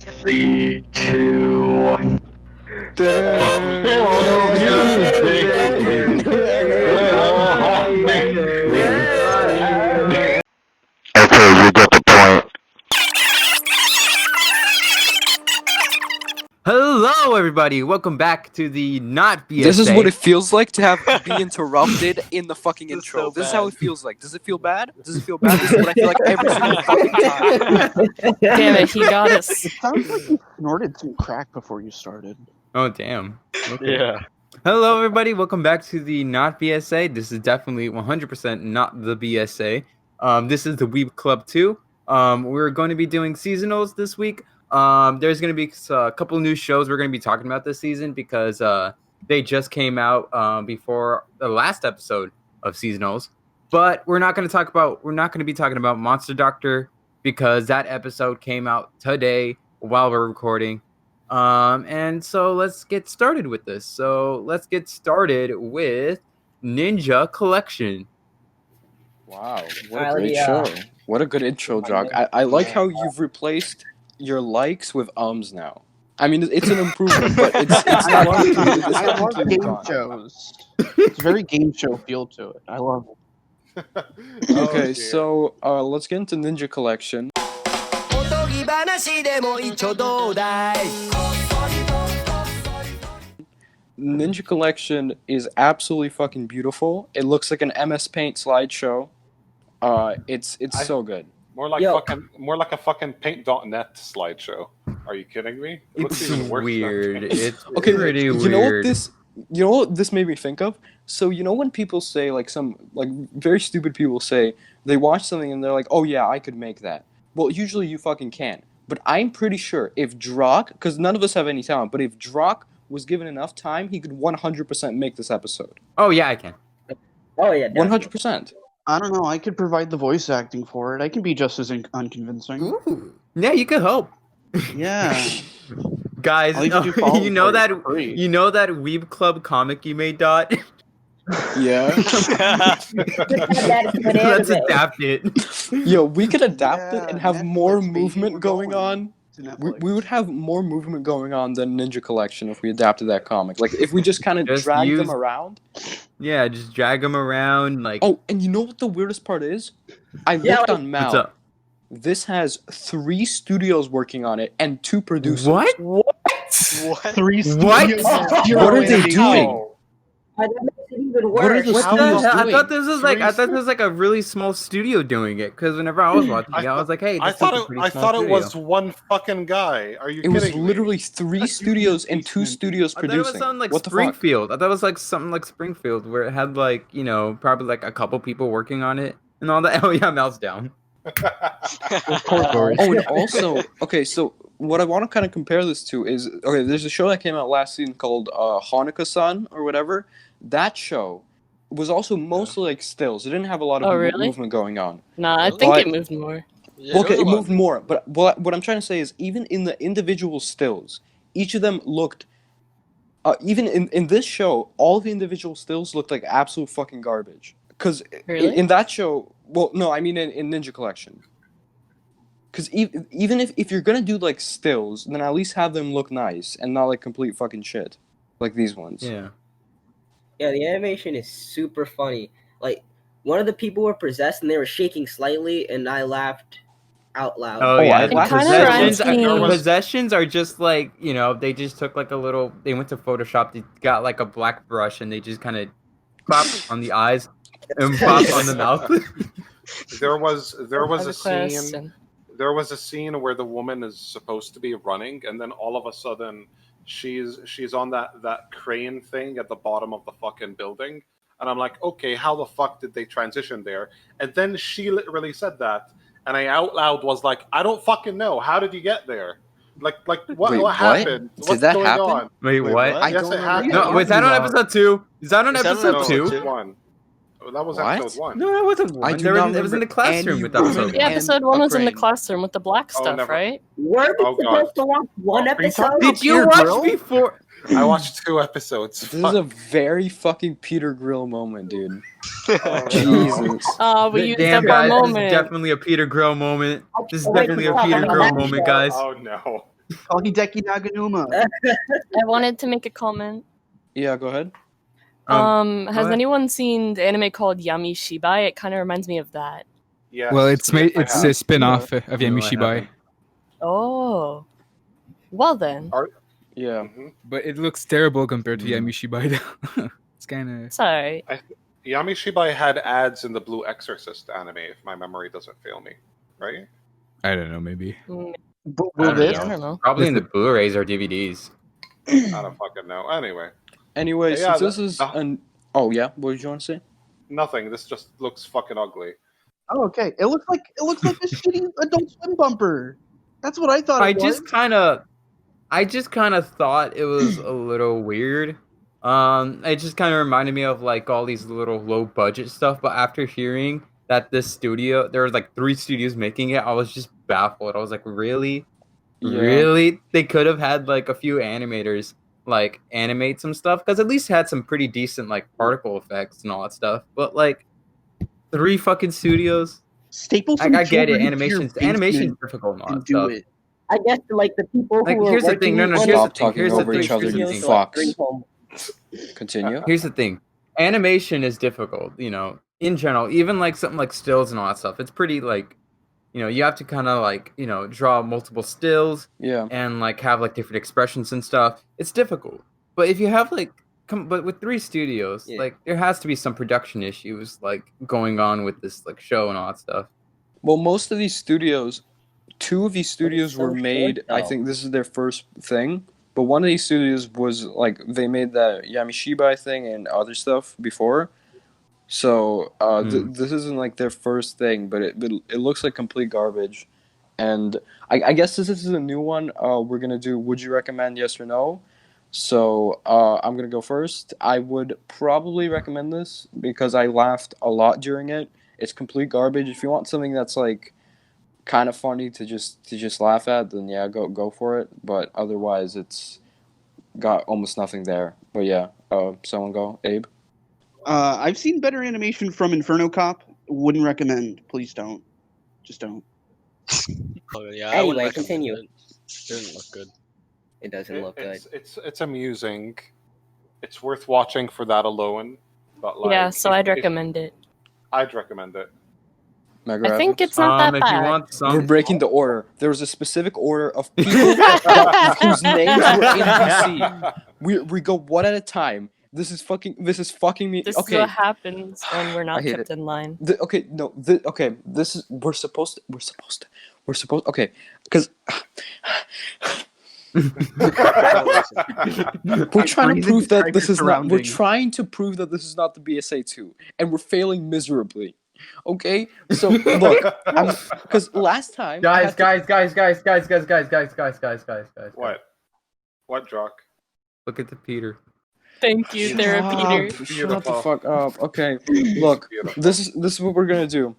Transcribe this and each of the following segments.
Three, two, one. Okay, you get the point. Hello, everybody. Welcome back to the Not BSA. This is what it feels like to have to be interrupted in the fucking intro. so This is bad. how it feels like. Does it feel bad? Does it feel bad? This is what I feel like every single fucking time. Damn it, he got us. It sounds like you snorted some crack before you started. Oh, damn. Okay. Yeah. Hello, everybody. Welcome back to the Not BSA. This is definitely 100% not the BSA. This is the Weeb Club 2. We're going to be doing seasonals this week. There's going to be a couple new shows we're going to be talking about this season because they just came out before the last episode of seasonals. But we're not going to be talking about Monster Doctor because that episode came out today while we're recording. And so let's get started with this. So let's get started with Ninja Collection. Wow, what a great show. What a good intro, Jog. I like how you've replaced your likes with ums now. I mean, it's an improvement, but it's I not love game shows. It's very game show feel to it. I love it. Okay, so let's get into Ninja Collection. Ninja Collection is absolutely fucking beautiful. It looks like an MS Paint slideshow. It's so good. More like a fucking paint.net slideshow. Are you kidding me? It looks It's even worse than weird. paint. It's Okay, pretty weird. You know what this made me think of? So you know when people say some very stupid people say they watch something and they're like, "Oh yeah, I could make that." Well, usually you fucking can't. But I'm pretty sure if Drock, because none of us have any talent, but if Drock was given enough time, he could 100% make this episode. Oh, yeah, I can. Oh yeah, 100%. I don't know. I could provide the voice acting for it. I can be just as unconvincing. Ooh. Yeah, you could hope. Yeah. Guys, All you have to do is you know that follow for free. you know that Weeb Club comic you made, Dot? Yeah. Let's adapt it. Yo, we could adapt it Yeah, and have Netflix, more baby, movement we're going going. on. To Netflix. We would have more movement going on than Ninja Collection if we adapted that comic. Like, if we just kind of Just drag use- them around. Yeah, just drag them around like. Oh, and you know what the weirdest part is? I Yeah, looked on what's Mal. up? This has 3 studios working on it and 2 producers. What? Three What? studios. What are they doing? How? That makes it even What are worse. the What the studios hell? I doing? thought this was like a really small studio doing it. Because whenever I was watching it, I was like, "Hey, I this thought is a it. pretty I small thought it studio." was one fucking guy. Are you It was kidding me? literally 3 studios and 2 studios I thought it producing. was something like What the fuck? Springfield. I thought it was like something like Springfield, where it had like probably like a couple people working on it and all that. Oh yeah, mouse down. Oh, and also, okay, so what I want to kind of compare this to is, okay, there's a show that came out last season called Hanukkah-san or whatever. That show was also mostly like stills. It didn't have a lot of Oh, really? movement going on. Nah, I think it But- moved more. Okay, it moved more, but what I'm trying to say is even in the individual stills, each of them looked, even in this show, all the individual stills looked like absolute fucking garbage. Because Really? in that show, well, no, I mean in Ninja Collection. Because even if you're gonna do like stills, then at least have them look nice and not like complete fucking shit, like these ones. Yeah. Yeah, the animation is super funny. Like, one of the people were possessed and they were shaking slightly, and I laughed out loud. Oh, Oh, yeah. I laughed kinda Possessions, reminds me- possessions are just like they just took like a little. They went to Photoshop. They got like a black brush and they just kind of pop on the eyes and pop on the mouth. There was I have a question. scene. There was a scene where the woman is supposed to be running, and then all of a sudden, she's on that crane thing at the bottom of the fucking building, and I'm like, okay, how the fuck did they transition there? And then she literally said that, and I out loud was like, I don't fucking know. How did you get there? Like what? Wait, what what? happened? Did What's that going happen? on? Wait, what? I Yes, don't it know. happened. No, was that on episode 2? Is that on Is that on episode episode 2? two? One. That was What? episode 1. No, that wasn't one. I do not It was in the remember classroom any with episode woman. Yeah, And episode 1 was in the Ukraine. classroom with the black stuff, never- right? Were we Oh, God. supposed to watch one Are you episode? talking Did you Peter watch Grill? before? I watched 2 episodes. This is a very fucking Peter Grill moment, dude. Oh, Jesus. We used Damn, up our guys, this is moment. definitely a Peter Grill moment. This is Wait, definitely a wait, Peter wait, Grill wait, moment, wait. guys. Oh no. Hideki Naganuma. I wanted to make a comment. Yeah, go ahead. Go Has ahead. anyone seen the anime called Yami Shibai? It kind of reminds me of that. Yes. Well, it's yes, I it's have. a spin-off of No, I Yamishibai, haven't. Oh, well then. Yeah. Mhm. but it looks terrible compared to Yamishibai. Though. It's kind of Sorry. Yami Shibai had ads in the Blue Exorcist anime, if my memory doesn't fail me. Right? I don't know, maybe. But I will don't this? know. I don't know. Probably in the Blu-rays or DVDs. I don't fucking know. Anyway, Anyway, Yeah, since this is the- an oh yeah, what did you want to say? nothing. This just looks fucking ugly. Oh, okay. It looks like a shitty Adult Swim bumper. That's what I thought. I It was. just kind of thought it was a little weird. It just kind of reminded me of like all these little low budget stuff. But after hearing that this studio, there was like 3 studios making it, I was just baffled. I was like, really, Yeah. really? They could have had like a few animators like animate some stuff, because at least it had some pretty decent like particle effects and all that stuff. But like 3 fucking studios. Staple some I get it. children to your Animation's basement difficult and all and that do stuff. it. I guess like the people who Like, were here's the working thing. No, on here's it- Stop the thing. talking Here's the over thing. each other, Here's the you thing. fucks. bring home. Continue. Here's the thing. Animation is difficult, you know, in general. Even like something like stills and all that stuff. It's pretty like, you know, you have to kind of like, you know, draw multiple stills Yeah. and like have like different expressions and stuff. It's difficult. But if you have like but with 3 studios, Yeah. like there has to be some production issues like going on with this like show and all that stuff. Well, most of these studios, 2 of these studios so were made. short, I though. think this is their first thing. But one of these studios was like they made that Yamishibai thing and other stuff before. So this isn't like their first thing, but it looks like complete garbage. And I guess this is a new one. We're gonna do would you recommend, yes or no? So I'm gonna go first. I would probably recommend this because I laughed a lot during it. It's complete garbage. If you want something that's like kind of funny to just laugh at, then yeah, go for it. But otherwise, it's got almost nothing there. But yeah, someone go, Abe. I've seen better animation from Inferno Cop. Wouldn't recommend. Please don't. Just don't. Oh, yeah, I wouldn't Anyway, recommend continue. it. Didn't look good. It doesn't look good. It's amusing. It's worth watching for that alone. But like, Yeah, so I'd if- recommend it. I'd recommend it. Mega I think Graphics? it's not that If you bad. want We're some, breaking the order. There was a specific order of people whose names were in DC. We go one at a time. This is fucking me. This Okay. is what happens when we're I not hate kept in line. Okay. This is we're supposed okay, because we're trying to prove that this is not. We're trying to prove that this is not the BSA 2, and we're failing miserably. Okay, so look, because last time, I had to- What? What, Jock? look at the Peter. Thank you, Shut Therapeuter. up, Shut the Beautiful. fuck up. Okay, look, Beautiful. this is what we're gonna do.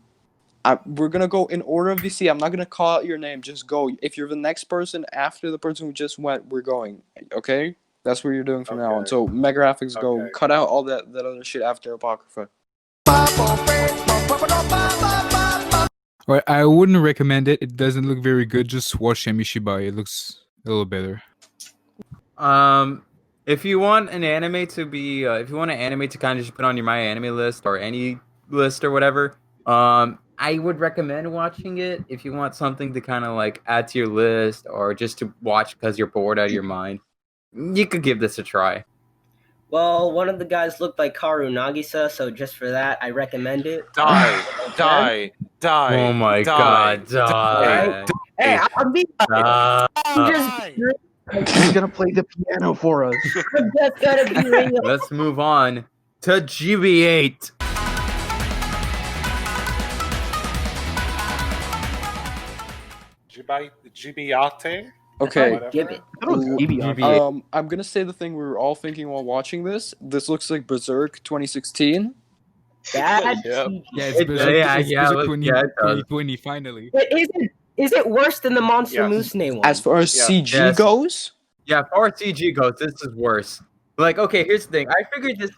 We're gonna go in order of VC. I'm not gonna call out your name. Just go. If you're the next person after the person who just went, we're going. Okay, that's what you're doing from now on. Okay. So Mega Graphics, go. Okay. Cut out all that other shit after Apocrypha. Well, I wouldn't recommend it. It doesn't look very good. Just watch Yamishibai. It looks a little better. If you want an anime to be, if you want an anime to kind of just put on your My Anime list or any list or whatever, I would recommend watching it. If you want something to kind of like add to your list or just to watch because you're bored out of your mind, you could give this a try. Well, one of the guys looked like Karu Nagisa, so just for that, I recommend it. Die. Oh my god, die. Hey, I'm being I'm just, He's gonna play the piano for us. I'm just gonna be real. Let's move on to Gibiate. Gibiate? Okay. Whatever. Gibbet. I'm gonna say the thing we were all thinking while watching this. This looks like Berserk 2016. Bad. Yep. Yeah, it's It- Berserk, yeah, it's yeah, Berserk look, 20, yeah, it does. 2020 finally. But is it worse than the Monster Yes. Musume one? As far as Yeah. CG Yes. goes, Yeah, as far as CG goes, this is worse. Like, okay, here's the thing. I figured this.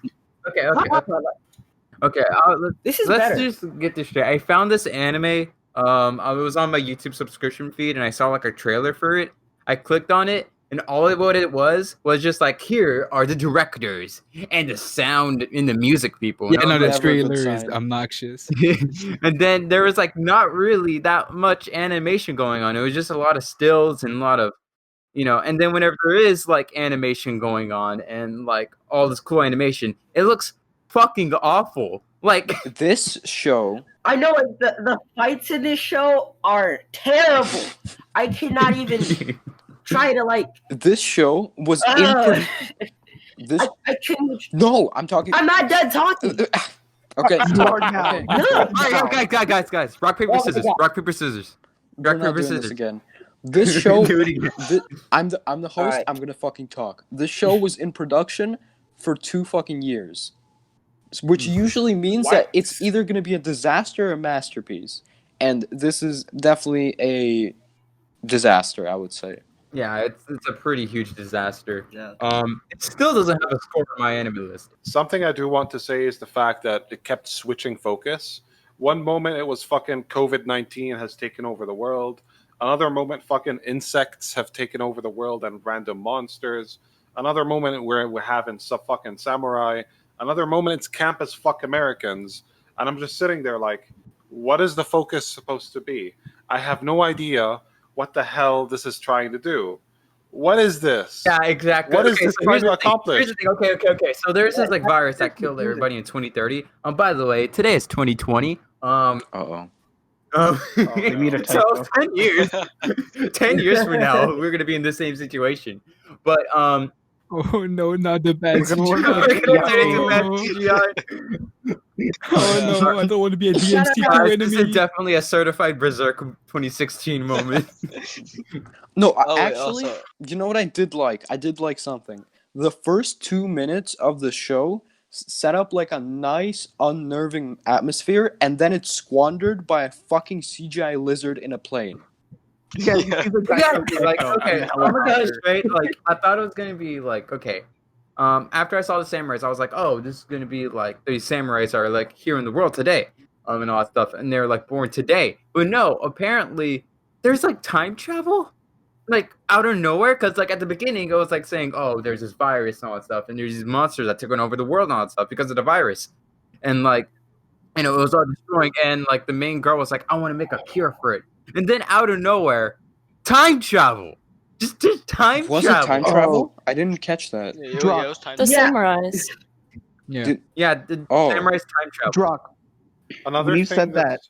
Okay. This is Let's better. just get this straight. I found this anime. I was on my YouTube subscription feed and I saw like a trailer for it. I clicked on it, and what it was just like, here are the directors and the sound and the music people. Yeah, And I no, was the Never a good trailer is sign. obnoxious. and then there was like not really that much animation going on. It was just a lot of stills and a lot of, and then whenever there is like animation going on and like all this cool animation, it looks fucking awful. Like This show. I know the fights in this show are terrible. I cannot even try to like. This show was this. I couldn't. No, I'm talking. I'm not done talking. Okay. You are now. Okay. No. all right, guys, rock paper Oh my scissors, God. rock paper scissors, We're rock not paper doing this scissors. again. This show. Do it again. I'm the host. Alright. I'm gonna fucking talk. This show was in production for 2 fucking years, which usually means that What? it's either gonna be a disaster or a masterpiece, and this is definitely a disaster, I would say. Yeah, it's a pretty huge disaster. Yeah. It still doesn't have a score on my enemy list. Something I do want to say is the fact that it kept switching focus. One moment it was fucking COVID-19 has taken over the world. Another moment fucking insects have taken over the world and random monsters. Another moment where we're having some fucking samurai. Another moment it's campus fuck Americans. And I'm just sitting there like, what is the focus supposed to be? I have no idea what the hell this is trying to do. What is this? Yeah, exactly. What is this so trying here's to the thing. accomplish? Here's the thing. Okay. So there's this like virus that killed everybody in 2030. By the way, today is 2020. Uh-oh. They made a So typo. 10 years, 10 years from now, we're gonna be in the same situation. But Oh no, not the bad We're gonna learn how we're to gonna turn into CGI. bad CGI. Oh no, I don't want to be a Shut DMC2 up. This is enemy. definitely a certified Berserk 2016 moment. No, Oh, wait, actually, also- you know what I did like? I did like something. The first 2 minutes of the show set up like a nice, unnerving atmosphere, and then it's squandered by a fucking CGI lizard in a plane. Yeah, Exactly. Like, okay, I'm I'm gonna go straight. Like, I thought it was gonna be like, okay. After I saw the samurais, I was like, oh, this is gonna be like these samurais are like here in the world today, and all that stuff, and they're like born today. But no, apparently there's like time travel, like out of nowhere. Because like at the beginning, it was like saying, oh, there's this virus and all that stuff, and there's these monsters that took over the world and all that stuff because of the virus, and like, it was all destroying. And like the main girl was like, I want to make a cure for it, and then out of nowhere, time travel. Just time Was travel. it time travel? I didn't catch that. Yeah, it Drop. was time. The Yeah. samurais. Yeah. Did- Yeah, the Oh. samurai's time travel. Drock. Another When you thing said that's-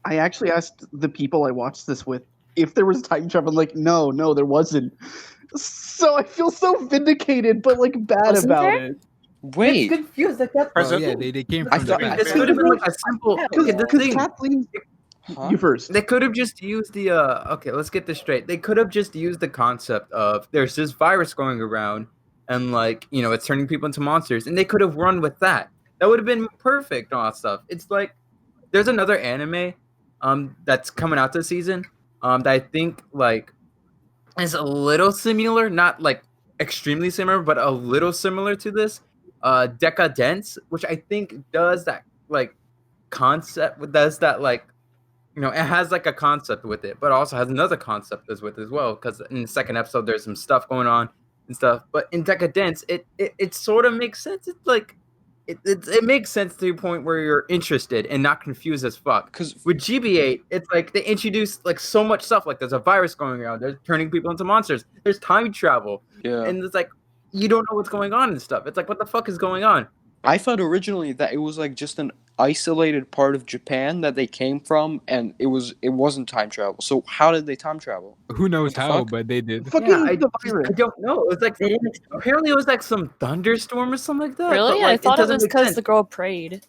I actually asked the people I watched this with if there was time travel. I'm like, no, there wasn't. So I feel so vindicated, but like bad Wasn't about there? it. Wait, It's confused. Like that. Oh, Present- yeah, they came I from thought- the This past. could have been like a simple. Okay, the Because thing. Kathleen, huh? you first. They could have just used the. Okay, let's get this straight. They could have just used the concept of there's this virus going around, and like it's turning people into monsters, and they could have run with that. That would have been perfect. And all that stuff. It's like there's another anime, that's coming out this season, that I think like is a little similar, not like extremely similar, but a little similar to this. Decadence, which I think does that like concept, does that like it has like a concept with it, but also has another concept as with as well. Because in the second episode, there's some stuff going on and stuff. But in Decadence, it sort of makes sense. It's like it makes sense to the point where you're interested and not confused as fuck. Because With Gibiate, it's like they introduce like so much stuff. Like there's a virus going around. They're turning people into monsters. There's time travel, yeah, and it's like you don't know what's going on and stuff. It's like what the fuck is going on? I thought originally that it was like just an isolated part of Japan that they came from, and it wasn't time travel. So how did they time travel? Who knows What the how, fuck? but they did. Fucking Yeah, I the virus. don't know. It's like They didn't. apparently it was like some thunderstorm or something like that. Really? But, like, I thought it doesn't was make because sense. the girl prayed.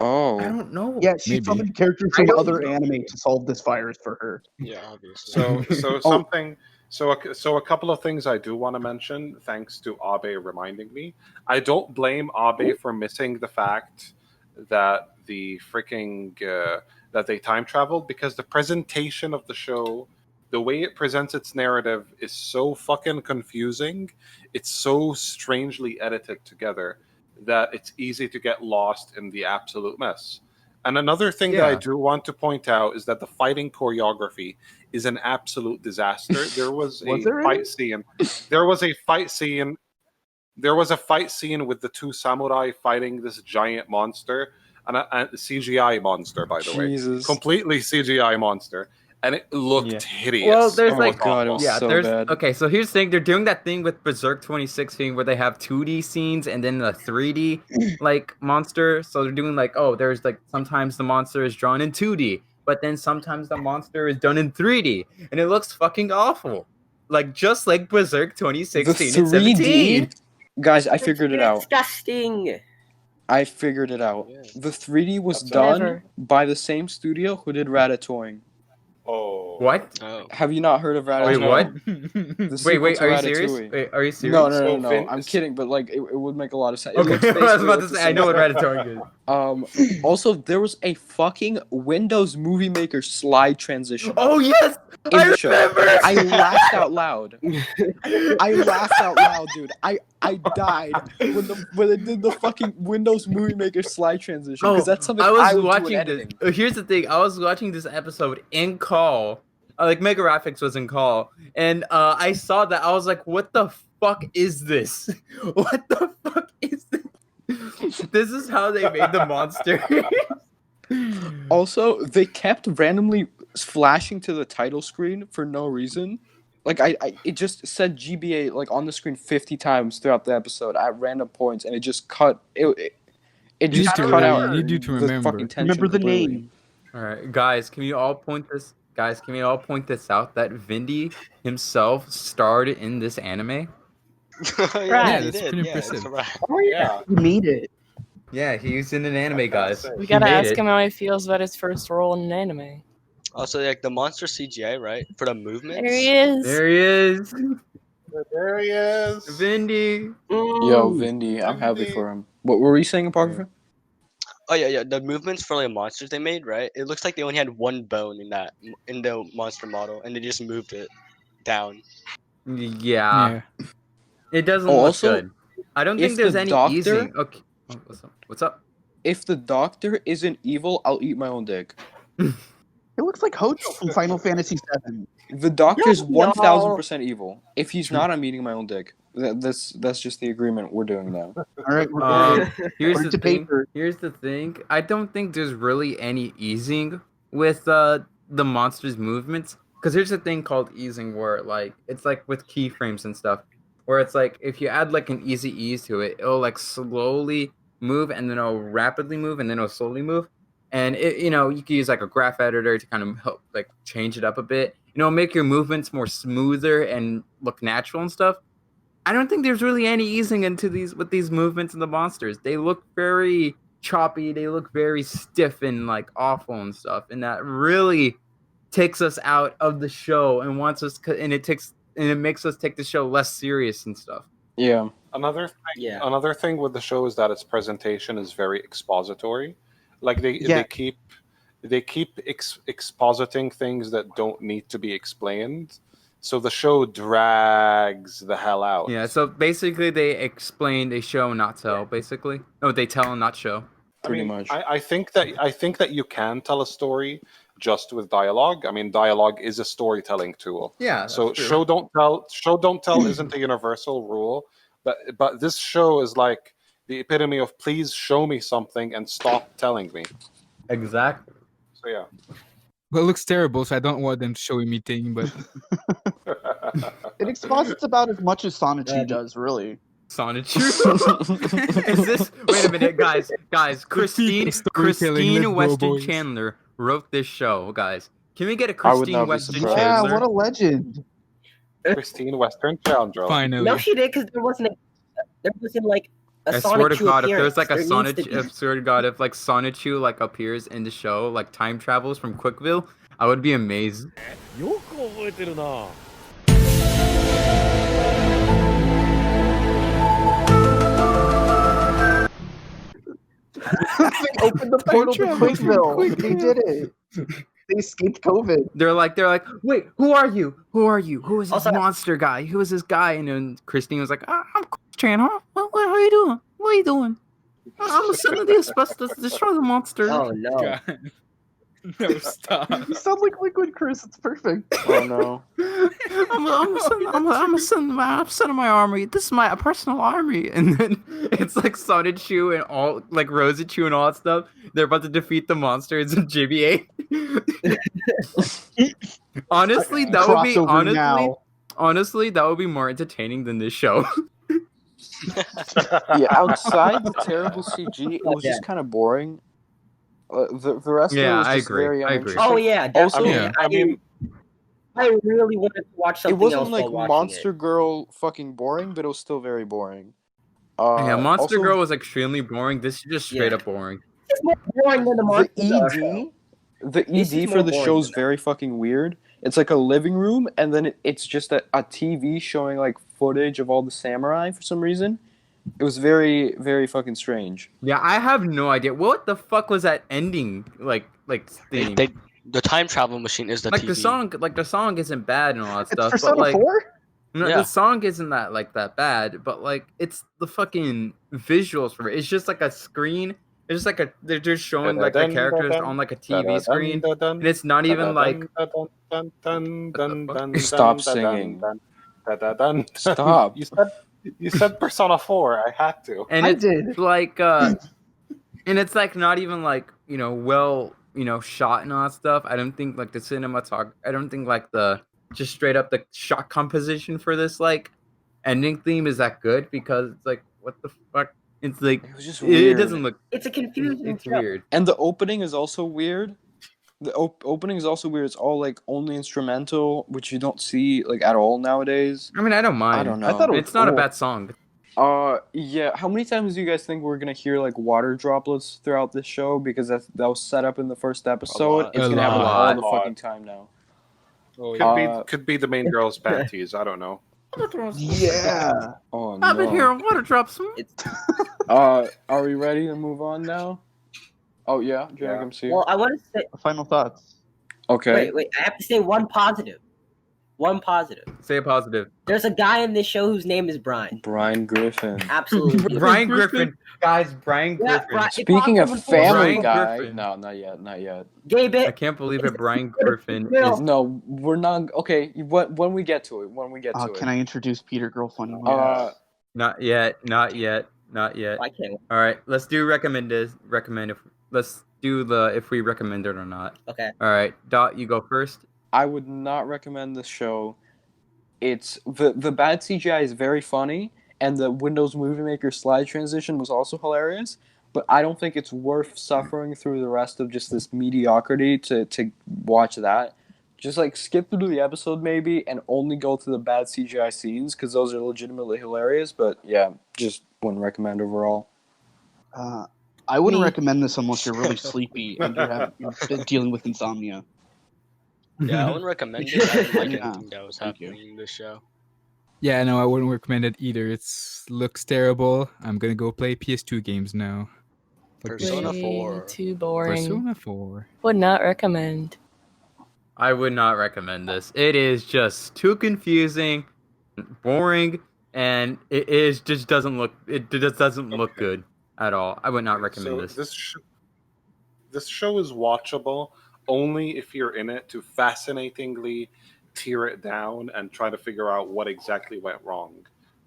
Oh, I don't know. Yeah, she Maybe. summoned characters I from don't other know. anime to solve this virus for her. Yeah, obviously. So something. So a couple of things I do want to mention, thanks to Abe reminding me. I don't blame Abe for missing the fact that the freaking that they time traveled, because the presentation of the show, the way it presents its narrative, is so fucking confusing. It's so strangely edited together that it's easy to get lost in the absolute mess. And another thing that I Yeah. do want to point out is that the fighting choreography is an absolute disaster. There was a there fight any? scene. There was a fight scene. There was a fight scene with the two samurai fighting this giant monster, and a CGI monster, by the way, Jesus. completely CGI monster, and it looked Yeah. hideous. Well, there's Oh my like, god, it was yeah, so there's bad. okay. So here's the thing: they're doing that thing with Berserk 2016 where they have 2D scenes and then the 3D like monster. So they're doing like, oh, there's like sometimes the monster is drawn in 2D, but then sometimes the monster is done in 3D, and it looks fucking awful. Like just like Berserk 2016 and 17. Guys, I figured it out. Disgusting. I figured it out. Yeah. The 3D was That's done Never. by the same studio who did Ratatouille. Oh, What? Oh. Have you not heard of Wait, Ratatouille? what? The Wait, sequel wait, to are you serious? Ratatouille. Wait, are you serious? No, no, So no, no. Vin- I'm kidding, but like it would make a lot of sense. It Okay, looks I was basically about to like the say, I same know what thing. Ratatouille is. Also, there was a fucking Windows Movie Maker slide transition Oh yes, in I the show. remember. I laughed out loud. I laughed out loud, dude. I died when they did the fucking Windows Movie Maker slide transition because that's something I was I would do in watching this. editing. Here's the thing: I was watching this episode in call. Like Mega Graphics was in call, and I saw that. I was like, "What the fuck is this? What the fuck is this? This is how they made the monster." Also, they kept randomly flashing to the title screen for no reason. Like it just said GBA like on the screen 50 times throughout the episode at random points, and it just cut it You just need to cut remember- out you need to the remember. fucking tension Remember the completely. name. All right, guys, can you all point this? Guys, can we all point this out? That Vindy himself starred in this anime. Yeah, Right. he That's did. pretty Yeah, impressive. that's right. Oh yeah, he made it. Yeah, he's in an anime, guys. We He gotta made ask it. him how he feels about his first role in an anime. Also, like the monster CGI, right? For the movements. There he is. There he is, there he is. Vindy. Yo, Vindy, I'm happy Vindy. for him. What were we saying, Apocrypha? Oh yeah. The movements for like monsters they made, right? It looks like they only had one bone in the monster model, and they just moved it down. Yeah, Yeah. it doesn't Oh, look also, good. I don't if think there's the any doctor- easing. Okay, oh, what's up? What's up? If the doctor isn't evil, I'll eat my own dick. It looks like Hojo from Final Fantasy VII. The doctor's No. 1000% evil. If he's not, I'm eating my own dick. That's just the agreement we're doing now. All right, we're Here's Put the it to thing. paper. Here's the thing. I don't think there's really any easing with the monster's movements. Because here's the thing called easing, where like it's like with keyframes and stuff, where it's like if you add like an easy ease to it, it'll like slowly move and then it'll rapidly move and then it'll slowly move. And it, you can use like a graph editor to kind of help like change it up a bit. Make your movements more smoother and look natural and stuff. I don't think there's really any easing into these movements and the monsters. They look very choppy. They look very stiff and like awful and stuff. And that really takes us out of the show and it makes us take the show less serious and stuff. Yeah. Another thing, Yeah. another thing with the show is that its presentation is very expository. Like they keep expositing things that don't need to be explained. So the show drags the hell out. Yeah, so basically they explain, they show, not tell, basically. No, they tell and not show. Pretty much. I think that you can tell a story just with dialogue. I mean, dialogue is a storytelling tool. Yeah. So show don't tell isn't a universal rule, but this show is like the epitome of please show me something and stop telling me. Exactly. So yeah. Well, it looks terrible, so I don't want them to show me thing, but It exposits about as much as Sonichi does, really. Sonichu. Is this? Wait a minute, guys. Christine Storytelling, let's go, Weston boys. Chandler wrote this show, guys. Can we get a I would Christine not be Weston surprised. Yeah, Chandler? what a legend. Christine Western Chandra. finally. No, she did because there wasn't like a I swear to Sonichu God, if appearance. there's like a There needs Sonic, to be- I swear to God, if like Sonichu like appears in the show, like time travels from Quickville, I would be amazed. よく覚えてるな。 They opened the portal to Quickville. They did it. They escaped COVID. They're like, wait, who are you? Who is this Also- monster guy? Who is this guy? And then Christine was like, I'm Chan, huh? What are you doing? What are you doing? I'm sending the asbestos to destroy the monster. Oh no! No, stop. You sound like Liquid, Chris. It's perfect. Oh no. I'm sending my army. This is my personal army, and then it's like Sun and Chou and all like Rose and Chou and all that stuff. They're about to defeat the monsters of Gibiate. Honestly, that would be Crossover honestly that would be more entertaining than this show. Yeah, outside the terrible CG, it was just kind of boring. The rest of it Yeah, was I just agree. very I agree. uninteresting. Oh yeah, Also, definitely. I mean, I really wanted to watch it something wasn't else like while watching Monster it. Girl fucking boring, but it was still very boring. Yeah, Monster also, Girl was extremely boring. This is just straight Yeah. up boring. It's more boring than the the Monster show. the This is ED more for the boring show's than that. very fucking weird. It's like a living room, and then it's just a TV showing like footage of all the samurai for some reason. It was very, very fucking strange. Yeah, I have no idea. What the fuck was that ending theme? The time travel machine is the like TV. the song isn't bad and all that It's stuff. Persona but like 4? no, Yeah. the song isn't that bad, but like it's the fucking visuals for it. It's just like a screen. It's just like they're just showing like the characters on like a TV screen, and it's not even like Stop singing. Stop. You said Persona 4. I had to. and I it's did. like and it's like not even like well shot and all that stuff. I don't think like the cinematography. I don't think like the just straight up the shot composition for this like ending theme is that good because it's like what the fuck. It's like It was just it weird. doesn't look. It's a confusing It's show. weird. And the opening is also weird. The opening is also weird. It's all like only instrumental, which you don't see like at all nowadays. I mean, I don't mind. I don't know. I thought it was It's not a cool. bad song. Yeah. How many times do you guys think we're gonna hear like water droplets throughout this show? Because that was set up in the first episode. lot. It's A gonna happen all lot. the fucking time now. Could be the main girl's panties. I don't know. Yeah. Oh no. water drops. Are we ready to move on now? Oh yeah, Dragum's here. Well, I want to say. Final thoughts. Okay. Wait. I have to say one positive. One positive. Say a positive. There's a guy in this show whose name is Brian. Brian Griffin. Absolutely. Brian Griffin, guys. Brian Yeah, Griffin. Brian- Speaking of Brian Family Guy, Griffin. no, not yet, not yet. Gay I bit. can't believe it. Brian Griffin Bill. is. No, we're not. Okay, when we get to it, Can I introduce Peter Girl Funny? Not yet. Not yet. Not yet. I can't. All right. Let's do recommend if let's do the if we recommend it or not. Okay. All right. Dot, you go first. I would not recommend this show. It's the bad CGI is very funny, and the Windows Movie Maker slide transition was also hilarious. But I don't think it's worth suffering through the rest of just this mediocrity to watch that. Just like skip through the episode maybe, and only go to the bad CGI scenes because those are legitimately hilarious. But yeah, just wouldn't recommend overall. I wouldn't recommend this unless you're really sleepy and you're dealing with insomnia. Yeah, I wouldn't recommend it. I didn't like Yeah. anything that was Thank you. happening in this show. Yeah, no, I wouldn't recommend it either. It's looks terrible. I'm gonna go play PS2 games now. Fuck this Persona shit. 4. Too boring. Persona 4. Would not recommend. I would not recommend this. It is just too confusing, boring, and it is just doesn't look. It just doesn't look good at all. I would not recommend this. This show is watchable only if you're in it to fascinatingly tear it down and try to figure out what exactly went wrong.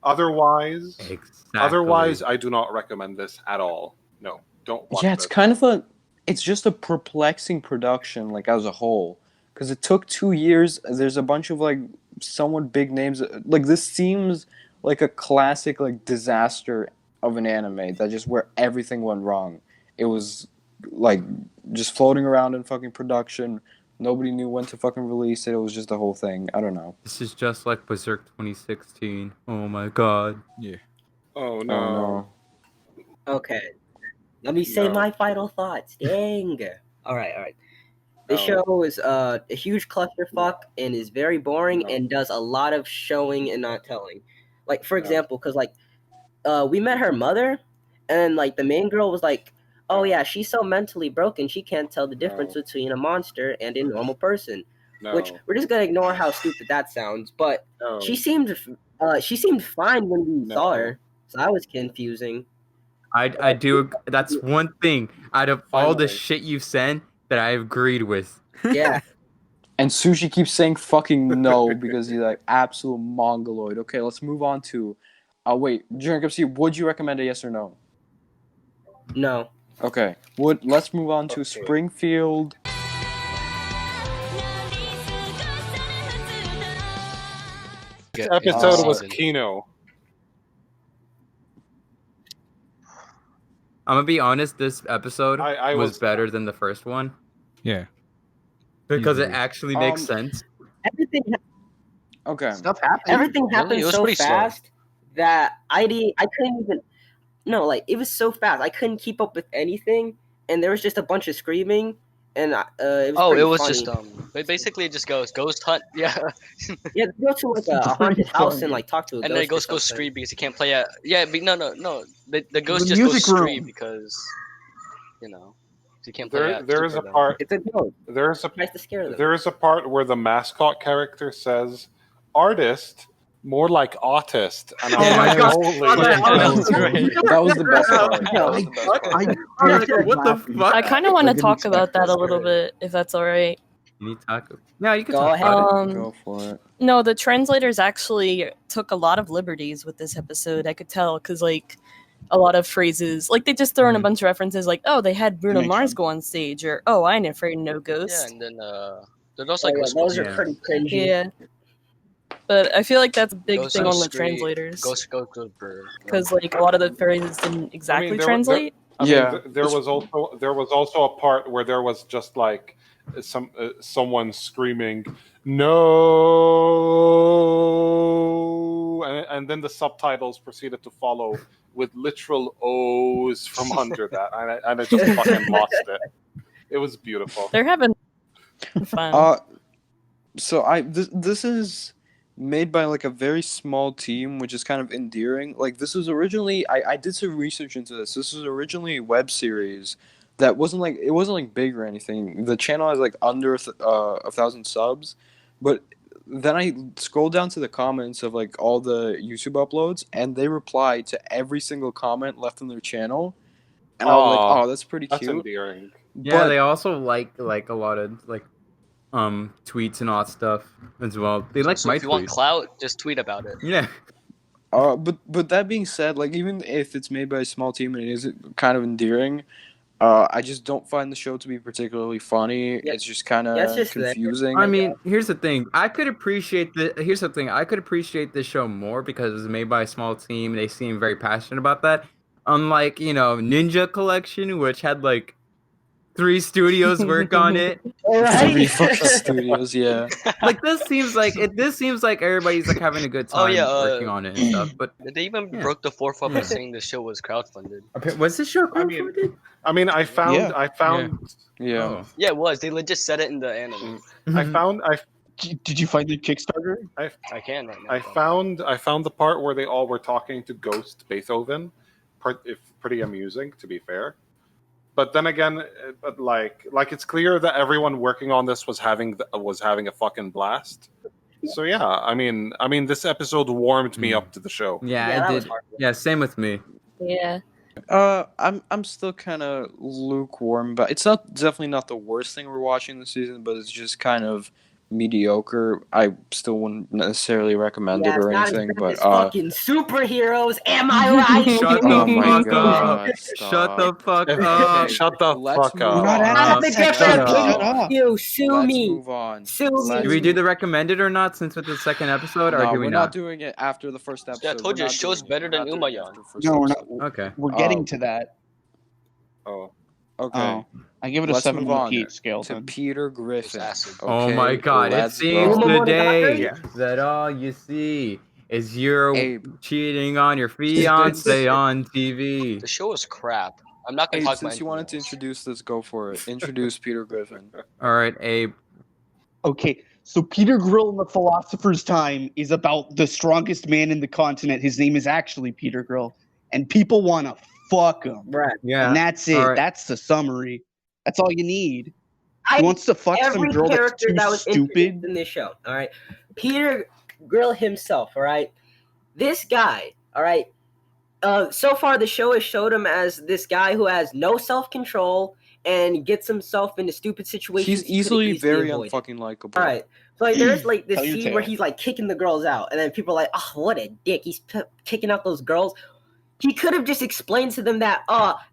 Otherwise, I do not recommend this at all. No, don't watch Yeah, it's this. kind of it's just a perplexing production, like as a whole, because it took 2 years. There's a bunch of like somewhat big names. Like this seems like a classic like disaster of an anime that just where everything went wrong. It was like just floating around in fucking production. Nobody knew when to fucking release it. It was just the whole thing. I don't know. This is just like Berserk 2016. Oh my god. Yeah. Oh Oh no. no. Okay. Let me say No. my final thoughts. Dang. All right. This No. show is a huge clusterfuck and is very boring No. and does a lot of showing and not telling. Like for No. example, because like we met her mother, and like the main girl was like, "Oh yeah, she's so mentally broken she can't tell the difference No. between a monster and a normal person." No. Which we're just gonna ignore how stupid that sounds. But No. she seemed fine when we No. saw her, so that was confusing. I do. That's one thing out of all the Finally. shit you've said. that I agreed with. Yeah. And Sushi keeps saying fucking no because he's like absolute mongoloid. Okay, let's move on to. Wait, Drink MC, would you recommend a yes or no? No. Okay, let's move on to Springfield. This Good episode was season. Kino. I'm gonna be honest. This episode I was was better than the first one Yeah. because it Easily. actually makes Um, sense. Everything Okay, Stuff happened. everything Really? happened It was so pretty slow. fast that I couldn't even. No, like it was so fast. I couldn't keep up with anything, and there was just a bunch of screaming, and it was. Oh, pretty it was funny. just But basically, it just goes ghost hunt. Yeah, Yeah, go to like a haunted house and like talk to a and ghost. then or it goes something. scream because he can't play at. Yeah, but no. The ghost The just goes music scream room. because he can't play at. there is a Super then. part. It's a ghost. There's a Tries to scare them. there is a part where the mascot character says, "Artist, more like autist," and Oh my like, God. holy that was great. That was the best part. No. That was the best part. What the fuck? I kind of want to didn't talk expect about that a this. little bit, if that's all right. You need taco. No, you can Go talk ahead. about it. Go for it. No, the translators actually took a lot of liberties with this episode. I could tell because like a lot of phrases, like they just throw in a bunch of references, like oh they had Bruno Makes Mars sense. go on stage, or oh I ain't afraid of no Yeah, ghost. and then there's also Oh, like yeah, ghost those goes, are Yeah. pretty cringy. Yeah, but I feel like that's a big Ghost thing goes on the scream- translators Ghost goes brr. because like a lot of the phrases didn't exactly there- translate. I mean, Yeah. there was also a part where there was just like someone screaming no, and then the subtitles proceeded to follow with literal O's from under that, and I just fucking lost it. It was beautiful. They're having fun. So this is made by like a very small team, which is kind of endearing. Like this was originally, I did some research into this. This was originally a web series that wasn't like big or anything. The channel has like under 1,000 subs, but then I scrolled down to the comments of like all the YouTube uploads, and they replied to every single comment left on their channel, and I was like, Aw, oh, that's pretty That's cute. endearing. Yeah, But they also like a lot of like tweets and all that stuff as well. They like So my if you want tweets. clout, just tweet about it. Yeah. but that being said, like even if it's made by a small team and it is kind of endearing, I just don't find the show to be particularly funny. Yeah. It's just kind Yeah, it's of just there. confusing. I mean, here's the thing. I could appreciate this show more because it was made by a small team and they seem very passionate about that. Unlike, Ninja Collection, which had like 3 studios work on it. Three fucking studios, yeah. Like this seems like everybody's like having a good Oh, time yeah, working on it and stuff. But They even Yeah. broke the fourth wall by saying the show was crowdfunded. was this show I mean- crowdfunded? I mean, I found Yeah. Oh. Yeah, it was. They legit said it in the anime. I found Did you find the Kickstarter? I can right now. I found the part where they all were talking to Ghost Beethoven. Pretty amusing, to be fair. But then again, but like it's clear that everyone working on this was having a fucking blast. So yeah, I mean, this episode warmed me up to the show. Yeah, that I was did. hard. Yeah, same with me. Yeah. I'm still kind of lukewarm, but it's definitely not the worst thing we're watching this season, but it's just kind of mediocre. I still wouldn't necessarily recommend Yeah, it or it's not as anything, bad but as fucking superheroes. Am I right? Shut oh the my fuck god, up. stop. Shut the fuck Okay, up. shut the Let's fuck move up. on. Not I have to Shut get Shut their up. Shut opinion. up. You sue Let's me. move on. Sue me. Let's Do we do move- the recommended or not since with the second episode, or No, do we we're not? doing it after the first episode. Yeah, I told you, We're the not show's doing it. better We're than not doing it Umayon. after the first No, we're episode. not. Okay. We're getting to that. Oh, Okay. Oh, I give it a Let's 7 move on on the Kate scale. to then. Peter Griffin. acid. Oh Okay, my god, it let's seems go. today that all you see is you're Abe. cheating on your fiance on TV. The show is crap. I'm not gonna Abe, talk about since you wanted to anything else. introduce this, go for it. Introduce Peter Griffin. Alright, Abe. Okay, so Peter Grill in the Philosopher's Time is about the strongest man in the continent. His name is actually Peter Grill, and people want to fuck him. Right. Yeah. And that's it. Alright. That's the summary. That's all you need. I He wants to fuck some every girl that's character too that was stupid. introduced in this show. All right, Peter Grill himself. All right, this guy. All right. So far, the show has showed him as this guy who has no self-control and gets himself into stupid situations. He's he could've easily very avoided. unfucking likable. All right. So like, there's like this Tell your scene where tale. he's like kicking the girls out, and then people are like, "Oh, what a dick! He's kicking out those girls." He could have just explained to them that,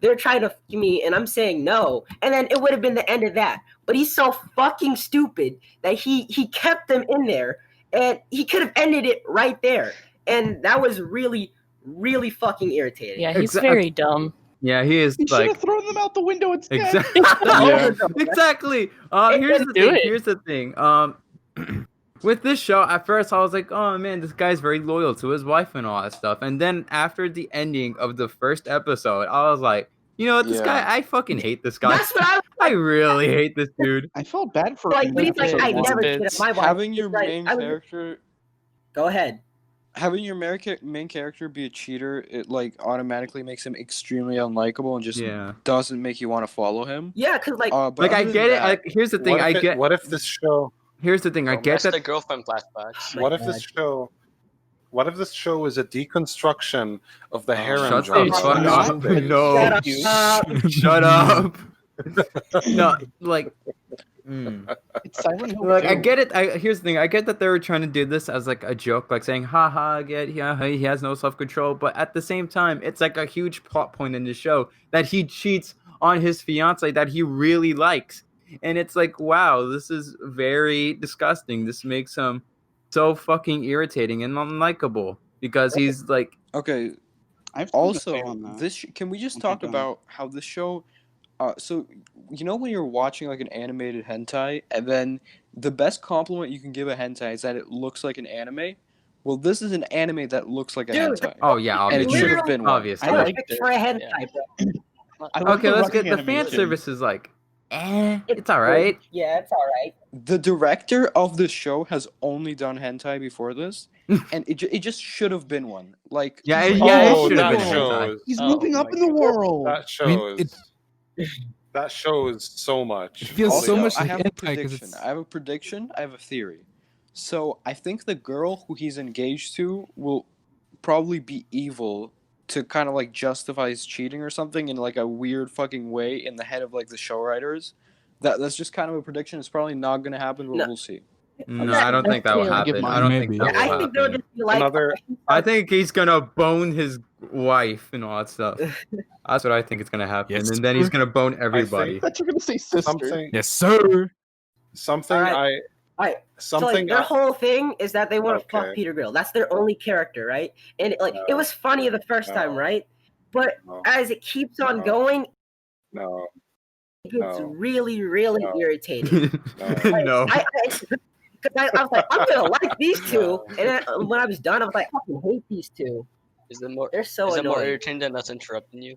they're trying to fuck me, and I'm saying no, and then it would have been the end of that. But he's so fucking stupid that he kept them in there, and he could have ended it right there, and that was really, really fucking irritating. Yeah, he's very dumb. Yeah, he is You should like have thrown them out the window instead. exactly. Yeah. Exactly. Here's the thing. With this show, at first I was like, oh man, this guy's very loyal to his wife and all that stuff. And then after the ending of the first episode, I was like, you know what, this guy, I fucking hate this guy. That's what I was I really hate this dude. I felt bad for like. him. When he's like, "I It's never bits. cheated my wife." Having your He's like, main I was- character, Go ahead. having your main character be a cheater, it like automatically makes him extremely unlikable and just Yeah. doesn't make you want to follow him. Yeah, because like, But Like I other get than it. that- Here's the thing. What if this show? Here's the thing. I get the that. girlfriend flashbacks. What if this show? What if this show is a deconstruction of the harem Shut genre? the fuck up. No. Shut up. Shut up. No, like. It's Silent Hill Like I 2. get it. Here's the thing. I get that they were trying to do this as like a joke, like saying, "Ha he has no self-control." But at the same time, it's like a huge plot point in the show that he cheats on his fiance that he really likes, and it's like, wow, this is very disgusting. This makes him so fucking irritating and unlikable because he's like, Okay. I have something to Also, say on that. this can we just Once you're talk done. about how this show? So you know when you're watching like an animated hentai, and then the best compliment you can give a hentai is that it looks like an anime. Well, this is an anime that looks like a Dude, hentai, oh yeah, and it obviously, should have been one. obviously. I like Perfect it. for a hentai, bro. I like Okay, the let's get running the fan animation. service is like, it's all right. Yeah, it's all right. The director of the show has only done hentai before this, and it just should have been one. Like Yeah, he's yeah, like, it Oh, should have that been a hentai. shows. He's Oh moving up my in the world. That shows. That shows so much. It feels so Also, much I like have a hentai 'cause prediction. it's- I have a prediction. I have a theory. So I think the girl who he's engaged to will probably be evil to kind of like justify his cheating or something in like a weird fucking way in the head of like the show writers. That's just kind of a prediction. It's probably not gonna happen, but No. we'll see. No, I don't think that will I'll give happen. mine. I don't Maybe. think that I will think they'll happen. just be like, Another- I think he's gonna bone his wife and all that stuff. That's what I think is gonna happen, Yes, and then he's sir. gonna bone everybody. I thought you were gonna say sister. Something. Yes, sir. Something Alright. Alright, so like Something. their whole thing is that they want to fuck Okay. Peter Grill. That's their only character, right? And like it was funny the first time, No. right? But No. as it keeps on No. going, No. it gets No. really, really No. irritating. No. I was like, I'm gonna like these two, No. and then when I was done, I was like, I fucking hate these two. Is it more? They're so Is it more annoying. irritating than us interrupting you?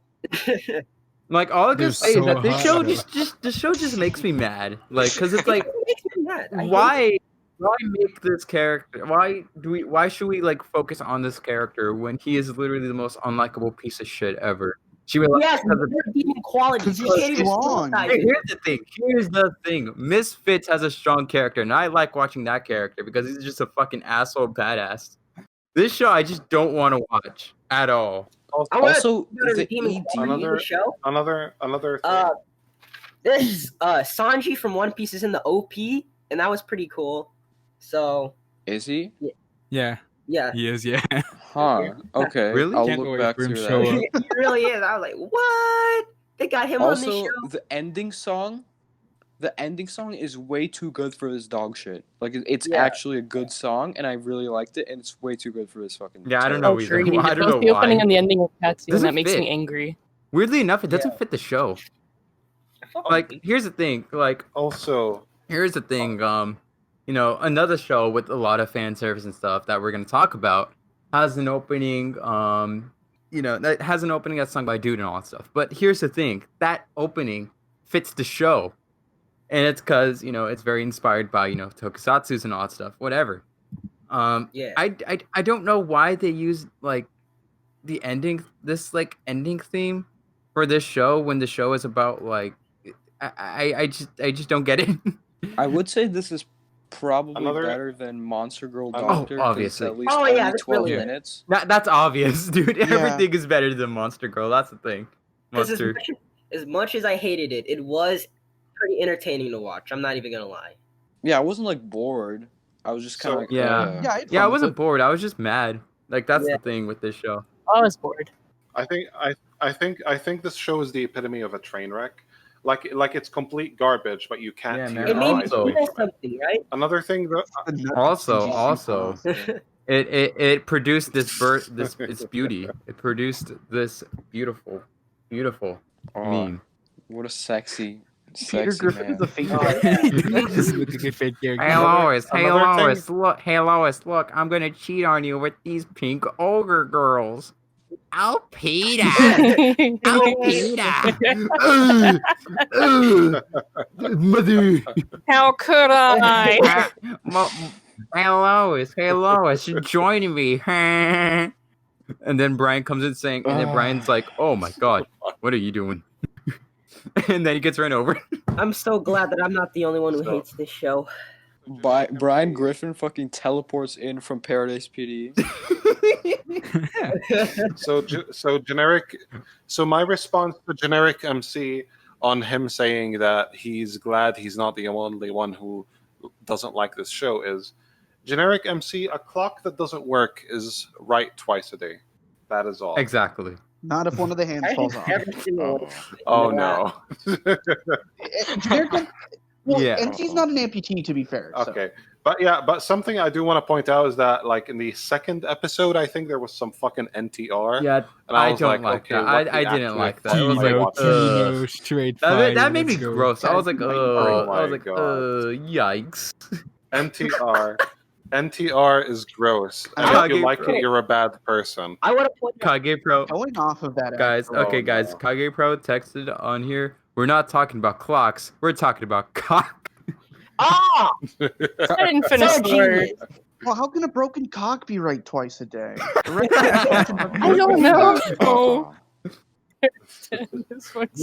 Like all I can They're say is so that this show hot. just the show just makes me mad. Like, cause it's like, It makes me mad. I hate why make this character? Why should we like focus on this character when he is literally the most unlikable piece of shit ever? She will. Yes, they're redeeming qualities. You He's can't even strong. sympathize Hey, with here's the thing. Misfits has a strong character, and I like watching that character because he's just a fucking asshole badass. This show I just don't want to watch at all. I wanna Also, go to the redeeming ED. qualities in the show. Another thing. This Sanji from One Piece is in the OP, and that was pretty cool. So Is he? Yeah, yeah, he is. Yeah. Huh. Okay. Really? I'll Can't look wait back for him through to show that. up. he really is. I was like, what? They got him on this Also, show. the ending song is way too good for this dog shit. Like it's Yeah. actually a good song, and I really liked it, and it's way too good for this fucking. Yeah, I don't terrible know Sure, either. you need I to don't post know the opening why. and the ending of Katsu, and Doesn't that makes fit. me angry. Weirdly enough, it doesn't fit the show. Like, here's the thing. Like, Also, here's the thing. You know, another show with a lot of fan service and stuff that we're gonna talk about has an opening. You know, that has an opening that's sung by Dude and all that stuff. But here's the thing: that opening fits the show, and it's because it's very inspired by tokusatsu's and all that stuff. Whatever. Yeah. I don't know why they use like the ending theme for this show when the show is about like I just don't get it. I would say this is probably Another- better than Monster Girl Oh, Doctor. 'cause obviously. It's at least Oh, only yeah, that's 12 really- minutes. That's obvious, dude. Yeah. Everything is better than Monster Girl. That's the thing. 'Cause Monster. as much as I hated it, it was pretty entertaining to watch. I'm not even gonna lie. Yeah, I wasn't like bored. I was just kind of So- like, Yeah. Yeah, I had Yeah, fun I with wasn't it. bored. I was just mad. Like that's Yeah. the thing with this show. I was bored. I think this show is the epitome of a train wreck. Like it's complete garbage, but you can't Yeah, tear man. It your made me eyes Also- away feel from it. something, right? Another thing that Also, it produced this beauty. It produced this beautiful oh, meme. what a sexy Peter Griffin man. is a fake Just looking at fake character. Hey Lois, another thing- hey Lois, look, I'm gonna cheat on you with these pink ogre girls. Oh, Peter! Oh, Peter! Mother! How could I? Hey Lois, you're joining me. And then Brian comes in saying, and then Brian's like, oh my god, what are you doing? And then he gets run over. I'm so glad that I'm not the only one who hates this show. Brian Griffin fucking teleports in from Paradise PD. so generic. So my response to generic MC on him saying that he's glad he's not the only one who doesn't like this show is generic MC. A clock that doesn't work is right twice a day. That is all. Exactly. Not if one of the hands I falls hate off. every single one. Oh no. Well, Yeah. MC's not an amputee, to be fair. So. Okay. But something I do want to point out is that like in the second episode, I think there was some fucking NTR. Yeah, and I was don't like okay, that. what the I didn't actual like that. fuck It was am I like, watching? Kino, straight fire. that made me let's go. gross. I was like, Oh I was my like, God. yikes. NTR is gross. And if you Kage like Pro. it, you're a bad person. I want to point out. Kage Pro. Going off of that, Guys, Oh, okay, guys. no. Kage Pro texted on here. We're not talking about clocks. We're talking about cock. Ah! I didn't finish So the word. genius. well, how can a broken cock be right twice a day? I don't know. Oh. This one's-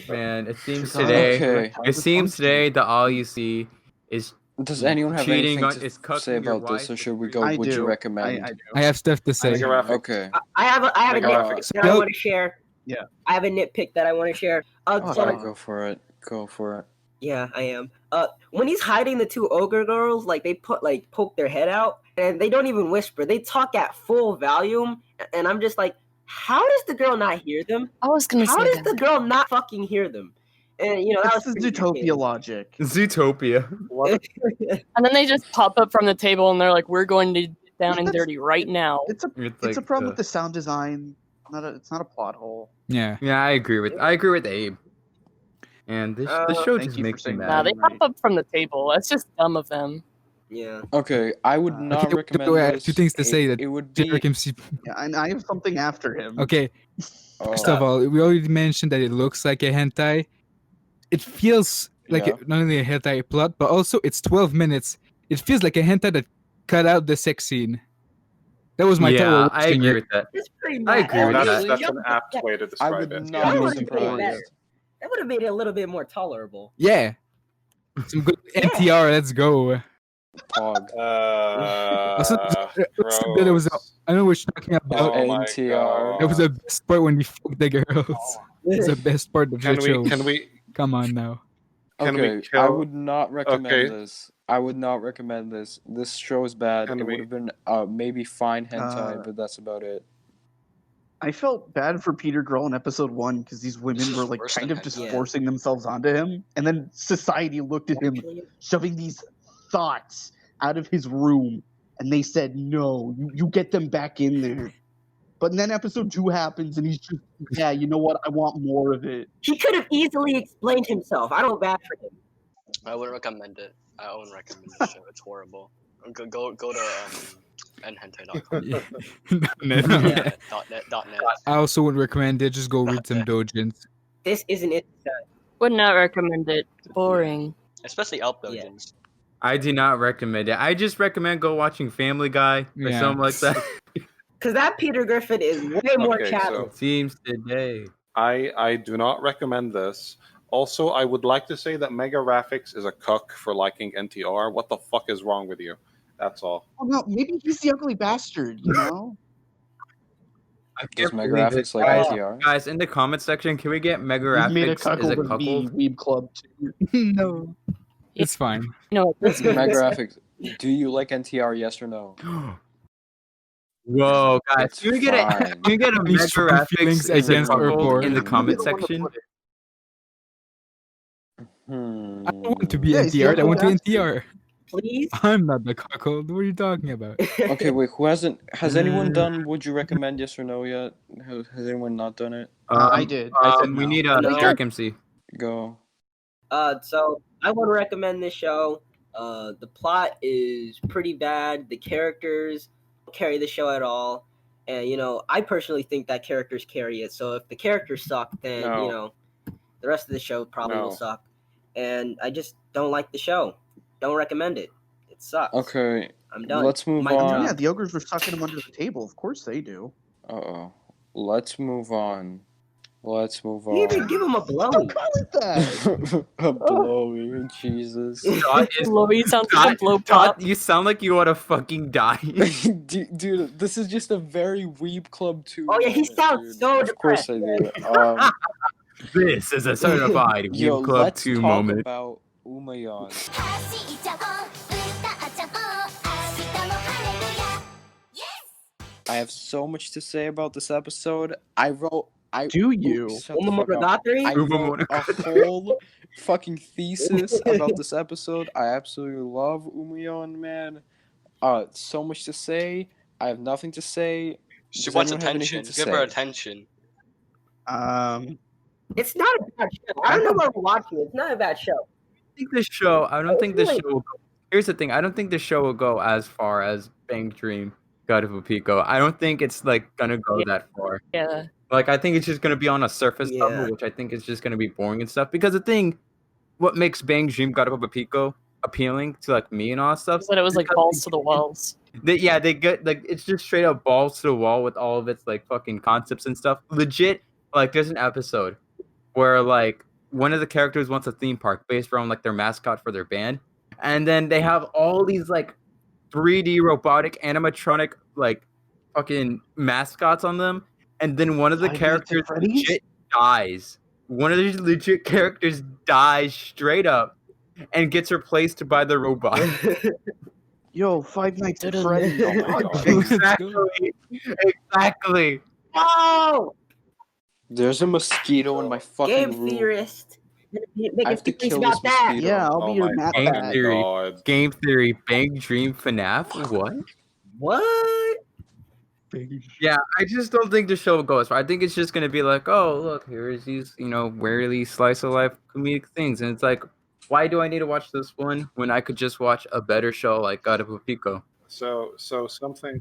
Man, it seems today. Okay. It seems today that all you see is Does anyone have cheating anything on is to cucking say your about this, wife or should we with go? I Would do. you recommend? I do. I have stuff to say. Graphic. Okay. I have a Mega nitpick graphics. that I want to share. Yeah. I have a nitpick that I want to share. Okay, go for it. Go for it. Yeah, I am. When he's hiding the two ogre girls, like they poke their head out, and they don't even whisper. They talk at full volume, and I'm just like, how does the girl not hear them? I was gonna How say does that. the girl not fucking hear them? And you know that That's was the pretty Zootopia irritating. logic. Zootopia. What? And then they just pop up from the table and they're like, "We're going to get down and That's- dirty right now." It's a It's a problem with the sound design. It's not a plot hole. Yeah. Yeah, I agree with Abe. And this show thank just you for makes me saying mad. Nah, they Right. pop up from the table. That's just dumb of them. Yeah. Okay, I would not Okay, recommend I have this. two things to say that it would be. Generic MC. Yeah, and I have something after him. Okay, Oh, first of all, we already mentioned that it looks like a hentai. It feels like Yeah. not only a hentai plot, but also it's 12 minutes. It feels like a hentai that cut out the sex scene. That was my Yeah, total I watching agree it. with that. It's pretty I mad. agree with That's that. an apt way to I describe would it. not That be would've been surprised. better. That would have made it a little bit more tolerable. Yeah. Some good NTR, let's go. Pog. Also, there was gross. I know what you're talking about. Oh my NTR. That was God. the best part when we fucked the girls. It's the best part of Can the show. we Come on now. Can we Okay, kill- I would not recommend Okay. this. I would not recommend this. This show is bad. Can It we- would have been maybe fine hentai, Uh, but that's about it. I felt bad for Peter Grohl in episode 1 because these women is were like worse kind than of just hentai. forcing themselves onto him, and then society looked at him shoving these thoughts out of his room, and they said, "No, you get them back in there." But then episode 2 happens, and he's just, "Yeah, you know what? I want more of it." He could have easily explained himself. I don't bad for him. I wouldn't recommend it. I wouldn't recommend the show. It's horrible. Go to nhentai.com. Yeah. .net. .net. I also would recommend it. Just go read some dojins. This isn't it. Would not recommend it. Boring. Especially Elp Yeah. Dojins. I do not recommend it. I just recommend go watching Family Guy or Yeah. something like that. Because that Peter Griffin is way more Okay, chatty. so- Seems today. I do not recommend this. Also, I would like to say that Mega Graphics is a cuck for liking NTR. What the fuck is wrong with you? That's all. Oh no, maybe he's the ugly bastard, you know? I Does can't Mega believe it. Graphics like Guys, NTR? guys, in the comment section, can we get Mega We've made a Graphics is a cuckold of me, cuckold? Weeb Club 2. No, it's fine. You know, this Mega Graphics, do you like NTR? Yes or no? Whoa, guys, It's can we get a fine. can we get a Any Mega strong Graphics feelings is a against cuckold Urpor? in the You're comment the one to section? put it. I don't want to be Yeah, he's the NTR. I want to uncle. NTR. Please. I'm not the cuckold. What are you talking about? Okay, wait. Who hasn't? Has anyone Mm. done? Would you recommend yes or no yet? Has anyone not done it? I did. I said We no. need a No. Derek MC. Go. So I want to recommend this show. The plot is pretty bad. The characters don't carry the show at all, and I personally think that characters carry it. So if the characters suck, then No. the rest of the show probably will No. suck. And I just don't like the show. Don't recommend it. It sucks. Okay. I'm done. Let's move Mic on. drop. Yeah, the ogres were sucking him under the table. Of course they do. Uh-oh. Let's move on. Let's move You even on. give him a blow. Don't call it that. A blowy, Jesus. Dot is Blowy sounds like a blow Dot, pop. you sound like you want to fucking die. Dude, this is just a very Weeb Club 2 Oh, yeah, he moment, sounds dude. so Of course I depressed. do. This is a certified Yo, Weeb Club let's 2 talk moment. about Umayon. I have so much to say about this episode. Do you? Shut the fuck up. Umamonogatari? I wrote a whole fucking thesis about this episode. I absolutely love Umayon, man. So much to say. I have nothing to say. She Does wants anyone have anything attention. to Give her say? attention. It's not a bad show. I don't know why we're watching it. It's not a bad show. I don't think this show will go. Here's the thing. I don't think the show will go as far as Bang Dream, God of Pico. I don't think it's like gonna go that far. Yeah. Like I think it's just gonna be on a surface level, which I think is just gonna be boring and stuff. Because the thing, what makes Bang Dream God of Pico appealing to like me and all that stuff. That it was like balls to the walls. They get like it's just straight up balls to the wall with all of its like fucking concepts and stuff. Legit, like there's an episode where like one of the characters wants a theme park based around like their mascot for their band, and then they have all these like 3D robotic animatronic like fucking mascots on them, and then one of the Five Nights at characters Freddy's? legit dies. One of these legit characters dies straight up and gets replaced by the robot. Yo, Five Nights at Freddy's. Oh my God. Exactly. No! There's a mosquito in my fucking Game room. theorist. Make I a have to theories kill about this that. mosquito. Yeah, I'll be your map Game bag. theory. God. Game theory. Bang Dream FNAF. What? What? Yeah, I just don't think the show will go as far. I think it's just gonna be like, oh, look, here's these, rarely slice of life comedic things, and it's like, why do I need to watch this one when I could just watch a better show like God of Pico? So something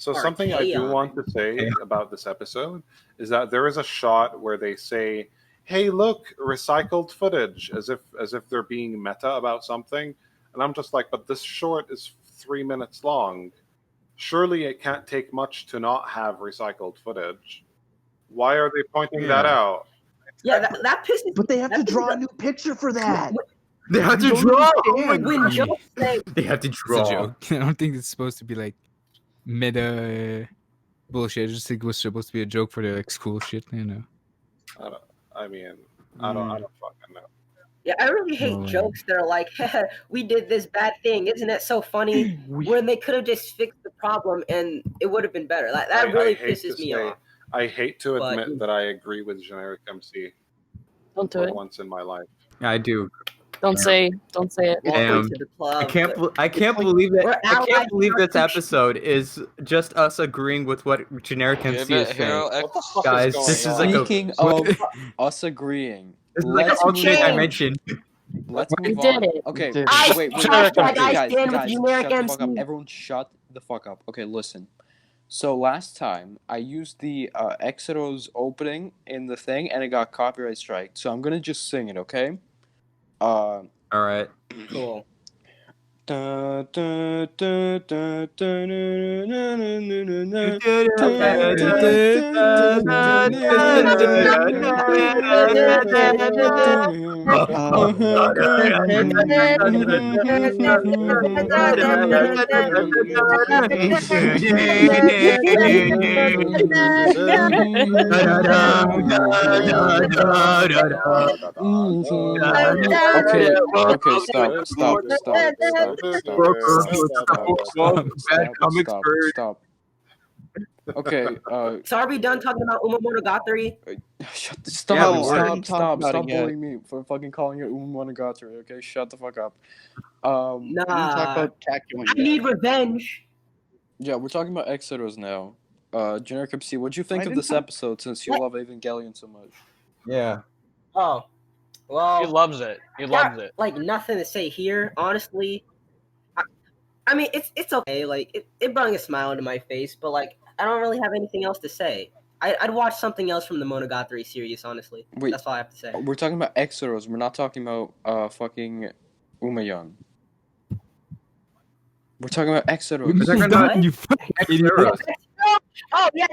Or I do chaos. want to say about this episode is that there is a shot where they say, "Hey, look, recycled footage," as if they're being meta about something, and I'm just like, but this short is 3 minutes long. Surely it can't take much to not have recycled footage. Why are they pointing that out? Yeah, that pisses. But they have to that draw a pisses- new picture for that. They have to You don't draw. Oh my understand. God. When jokes say, They have to It's a draw. joke. I don't think it's supposed to be like meta bullshit. I just think it was supposed to be a joke for the like school shit, I don't fucking know. yeah, I really hate No way. jokes that are like, we did this bad thing. Isn't it so funny? When they could have just fixed the problem and it would have been better. Like, that really hate to pisses me say- off. I hate to But- admit that I agree with generic MC Don't do for it. once in my life. I do. Don't say it. Welcome Damn. to the club. I can't like, believe that. we're I can't allies believe in our this episode is just us agreeing with what generic Give MC is it Hero saying. X. What the fuck Guys, is going this is on? like a- Speaking of us agreeing, This is like an let's alternate change. dimension. let's We move did on. it. Okay, did it. I wait, hashtag I guys, stand with guys, generic shut the fuck up. MC. Everyone shut the fuck up. Okay, listen. So last time I used the HxEros opening in the thing and it got copyright strike. So I'm gonna just sing it, okay? All right. Cool. Da, da, da, da, da, na, na, na, na, na, na. Okay, okay, stop, stop, stop, stop, Bad comics bird. stop. Okay, So are we done talking about Umamonogatari? stop, Yeah, we No, were. I didn't talk about stop it yet. bullying me for fucking calling it Umamonogatari, okay? Shut the fuck up. I didn't talk Nah, about Kakyoin I yet. need revenge. Yeah, we're talking about HxEros now. Generic MC, what'd you think I of didn't this talk- episode since you love Evangelion so much? Yeah. Oh, He well, loves it. He loves it. like nothing to say here, honestly. I mean, it's okay. Like it brought a smile into my face, but like I don't really have anything else to say. I'd watch something else from the Monogatari series, honestly. Wait. That's all I have to say. We're talking about HxEros, we're not talking about fucking Umayon. We're talking about HxEros. We're talking about You fucking idiot. HxEros. Oh yeah.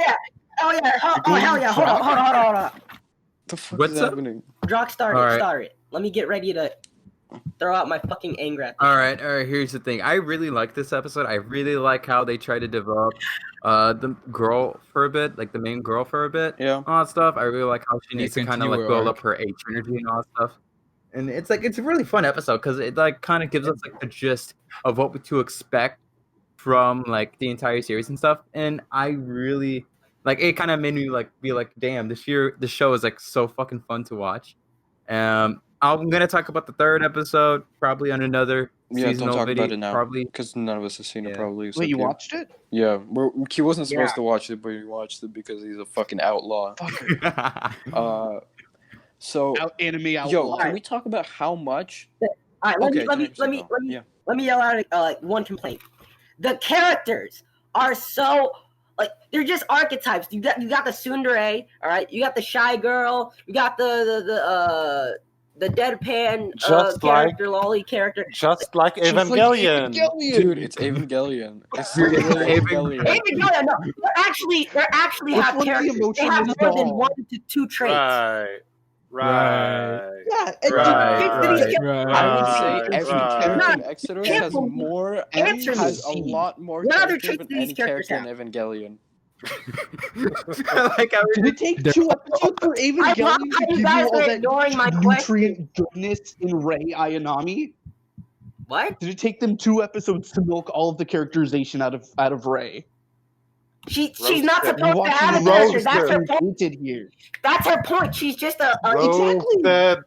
Oh hell yeah! Hold on. What the fuck What's is up? happening? Drock, start Alright. it. Let me get ready to throw out my fucking anger at this. All right. Here's the thing. I really like this episode. I really like how they try to develop the girl for a bit, like the main girl for a bit. Yeah. All that stuff. I really like how she Yeah, needs to kind of continue like her build arc. up her H energy and all that stuff. And it's a really fun episode because it like kind of gives us like the gist of what to expect from like the entire series and stuff. And I really like it. Kind of made me like be like, damn, this show is like so fucking fun to watch. I'm gonna talk about the third episode probably on another Yeah, don't seasonal talk video. about it now. Probably. Because none of us have seen it, Yeah. probably. Wait, except you watched it? Yeah, he wasn't supposed Yeah. to watch it, but he watched it because he's a fucking outlaw. So, Anime outlaw. yo, can we talk about how much? All right, let Yeah. me yell out like one complaint. The characters are so like they're just archetypes. You got the tsundere, all right. You got the shy girl. You got the deadpan Just character, lolly character. Just like Evangelion. Dude, it's Evangelion. It's Dude, it's literally Evangelion. Evangelion, no, they actually Which have one's the characters. They emotionless have more than doll? 1 to 2 traits. Right. Yeah, and Right. I would say Right, every right. character in HxEros has Answer me. more, Answer me. has a lot more What other character traits than do these any characters character in Evangelion. Like how Did it take 2 episodes for I love Evangelion how to you give you guys all are that ignoring my nutrient goodness in Rei Ayanami? What? Did it take them 2 episodes to milk all of the characterization out of Rei? She's not Roasted. supposed to have a character. That's her point. Painted here. That's her point. She's just a Exactly. Roasted. That's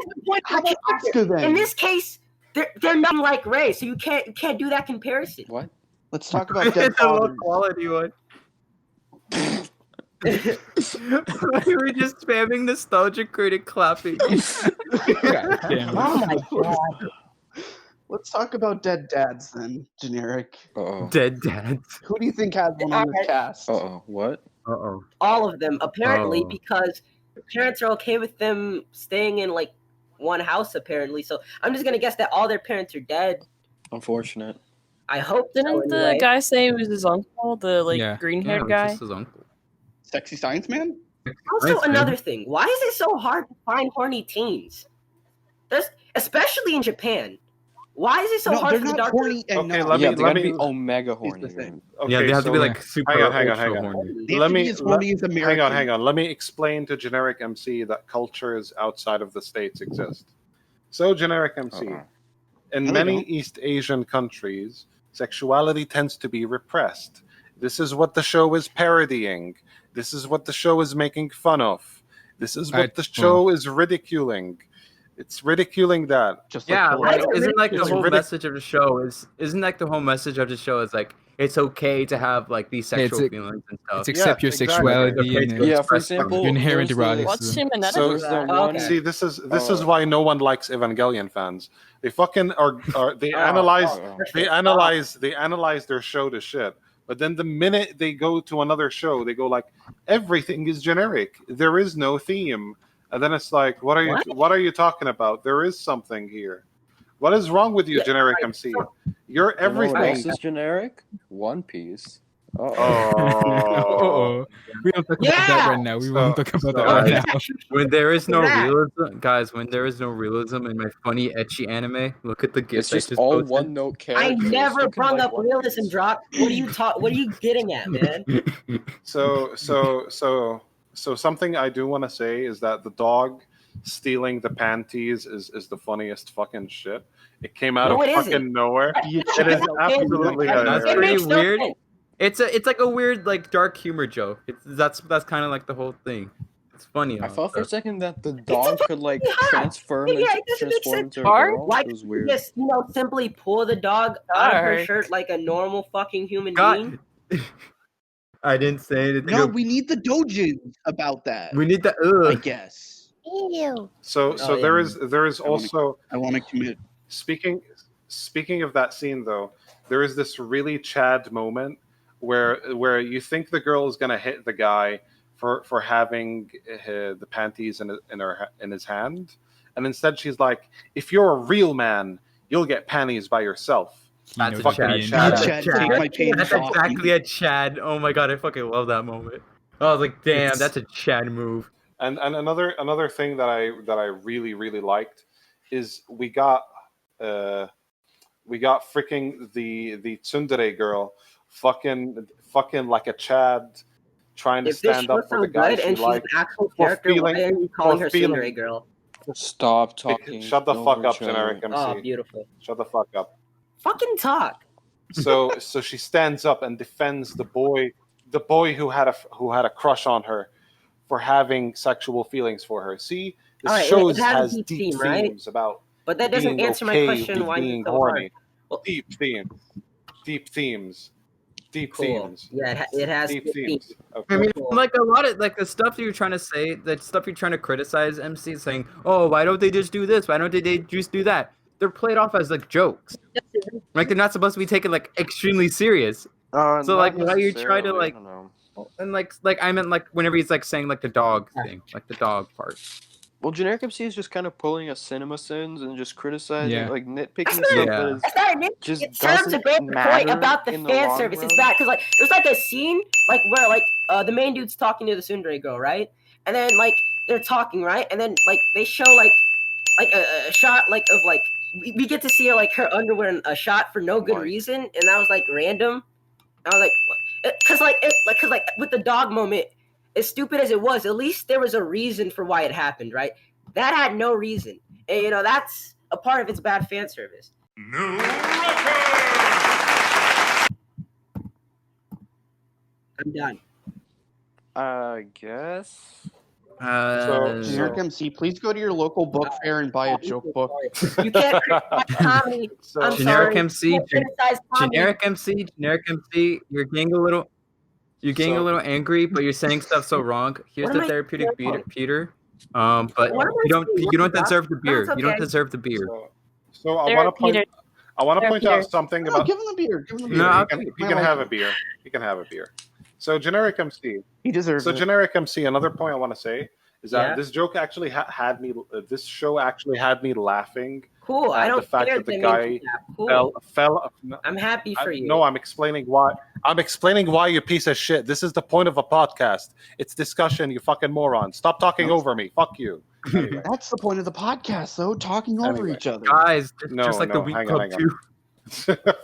the point. How about Asuka then? In this case, they're nothing like Ray, so you can't do that comparison. What? Let's talk about Dead it's a low Fathers. quality one. We were just spamming nostalgia critic clapping. God damn it. Oh my god. Let's talk about Dead Dads then, generic. Uh-oh. Dead dads. Who do you think has one on this Alright. cast? Uh-oh. What? Uh-oh. All of them, apparently, Oh. because the parents are okay with them staying in like one house, apparently. So I'm just gonna guess that all their parents are dead. Unfortunate. I hope so, Didn't the anyway. guy say it was his uncle, the like Yeah. green Yeah, haired it's guy? just his uncle. Sexy Science Man? Also, Nice, man. another thing. Why is it so hard to find horny teens? Especially in Japan. Why is it so No, hard they're for the not dark? horny Okay, enough. let Yeah, me- they gotta me- be omega Here's horny. the thing. Okay, Yeah, they have to be so- like super hang on. ultra horny. They have Let to me- be as horny as American. Hang on. Let me explain to generic MC that cultures outside of the states exist. So, generic MC, Uh-oh. in No, they many don't. East Asian countries, sexuality tends to be repressed. This is what the show is parodying. This is what the show is making fun of. This is what the show is ridiculing. It's ridiculing that. Just Yeah, like like isn't like the It's whole ridic- message of the show isn't like the whole message of the show is like it's okay to have like these Yeah, it's sexual a- feelings and stuff. It's accept your exactly. sexuality Okay, and to Yeah, for express example, your inherent there's the- eroticism. What's Shimonetta? So- There's the Okay. one. See, this is Uh, why no one likes Evangelion fans. They fucking are they analyze they analyze their show to shit. But then the minute they go to another show, they go like everything is generic. There is no theme. And then it's like, what are you talking about? There is something here. What is wrong with you, Yeah, generic right. MC? So- You're You know what everything. else is generic? One Piece. Oh. Uh-oh. We don't talk about that Yeah! right now. We So- won't talk about so- that right Guys, now. when there is no That. realism, guys, when there is no realism in my funny ecchi anime, look at the It's gifts I just just all posted. one note I characters. never Who can brung like up One realism, Piece? Drop. What are you getting at, man? So something I do want to say is that the dog stealing the panties is the funniest fucking shit. It came out No, of it fucking isn't. nowhere. You It is check- absolutely It That's hilarious. pretty makes no weird. sense. It's like a weird like dark humor joke. That's kind of like the whole thing. It's funny. I all thought for a stuff. second that the dog could like Yeah. transform Yeah, it doesn't make transform sense. into a Art? girl. Why It was can't you weird. just simply pull the dog out of her Dark. shirt like a normal fucking human being? God, I didn't say anything. No, we need the dojins about that. We need the I ugh. guess. Ew. So Oh, yeah. there is I wanna- also I want to commit. speaking of that scene though, there is this really Chad moment where you think the girl is gonna hit the guy for having the panties in his hand, and instead she's like, "If you're a real man, you'll get panties by yourself." That's a Fucking Chad. Chad. That's a Chad, take my Chad. panties That's off. exactly a Chad. Oh my god, I fucking love that moment. I was like, damn, It's- that's a Chad move. And another thing that I really liked is we got freaking the tsundere girl fucking like a Chad trying to If this stand up show's for so the guy good she and she's an likes. actual for character, feeling- why are you calling for her feeling- Tsundere girl? Stop talking. Shut the fuck over up, each other. generic MC. Oh, beautiful. Shut the fuck up. Fucking talk. So she stands up and defends the boy who had a crush on her for having sexual feelings for her. See, this Alright, shows it has a has deep deep theme, right? themes about But that doesn't being answer my okay question with why being it's so horny. hard. Well- Deep themes. Deep Cool. themes. Yeah, it has Deep good themes. themes. Okay. I mean, Cool. like a lot of like the stuff you're trying to say, the stuff you're trying to criticize MC, saying, "Oh, why don't they just do this? Why don't they just do that?" They're played off as like jokes. Like they're not supposed to be taken like extremely serious. So, Not like, why you try to, necessarily, like- I don't know. And like I meant like whenever he's like saying like the dog thing, like the dog part. Well, generic MC is just kind of pulling a cinema sins and just criticizing, Yeah. like nitpicking That's stuff not- that is It's not a nitpick. just It serves a doesn't great point matter about the in the fan long service. It's run. bad because like there's like a scene like where like the main dude's talking to the tsundere girl, right? And then like they're talking, right? And then like they show like a shot like of like we get to see like her underwear in a shot for no good Like- reason, and that was like random. I was like, because like with the dog moment, as stupid as it was, at least there was a reason for why it happened, right? That had no reason, and you know that's a part of its bad fan service. I'm done. I guess. Generic MC, please go to your local book fair and buy a joke book. You can't criticize comedy. So- I'm Generic sorry. MC, You can't criticize comedy. generic MC, you're getting a little angry, but you're saying stuff so wrong. Here's What the am I therapeutic saying wrong? Peter. But What am I you don't saying wrong, deserve the beer. That's You don't okay. deserve the beer. So I There, want to point. Peter. I want to There, point Peter. out something No, about. give him a beer. Give him a beer. No, He can have a beer. He can have a beer. So generic MC. He deserves So it. generic MC. Another point I want to say is that Yeah. this joke actually had me. This show actually had me laughing. Cool. I the don't fact care that the they guy made you laugh. Cool. Fell. I'm happy for you. No, I'm explaining why. I'm explaining why, you piece of shit. This is the point of a podcast. It's discussion, you fucking moron. Stop talking over me. Fuck you. Anyway. That's the point of the podcast, though, talking over Anyway. each other. Guys, No, just like the no, Week hang on, Club hang on. 2.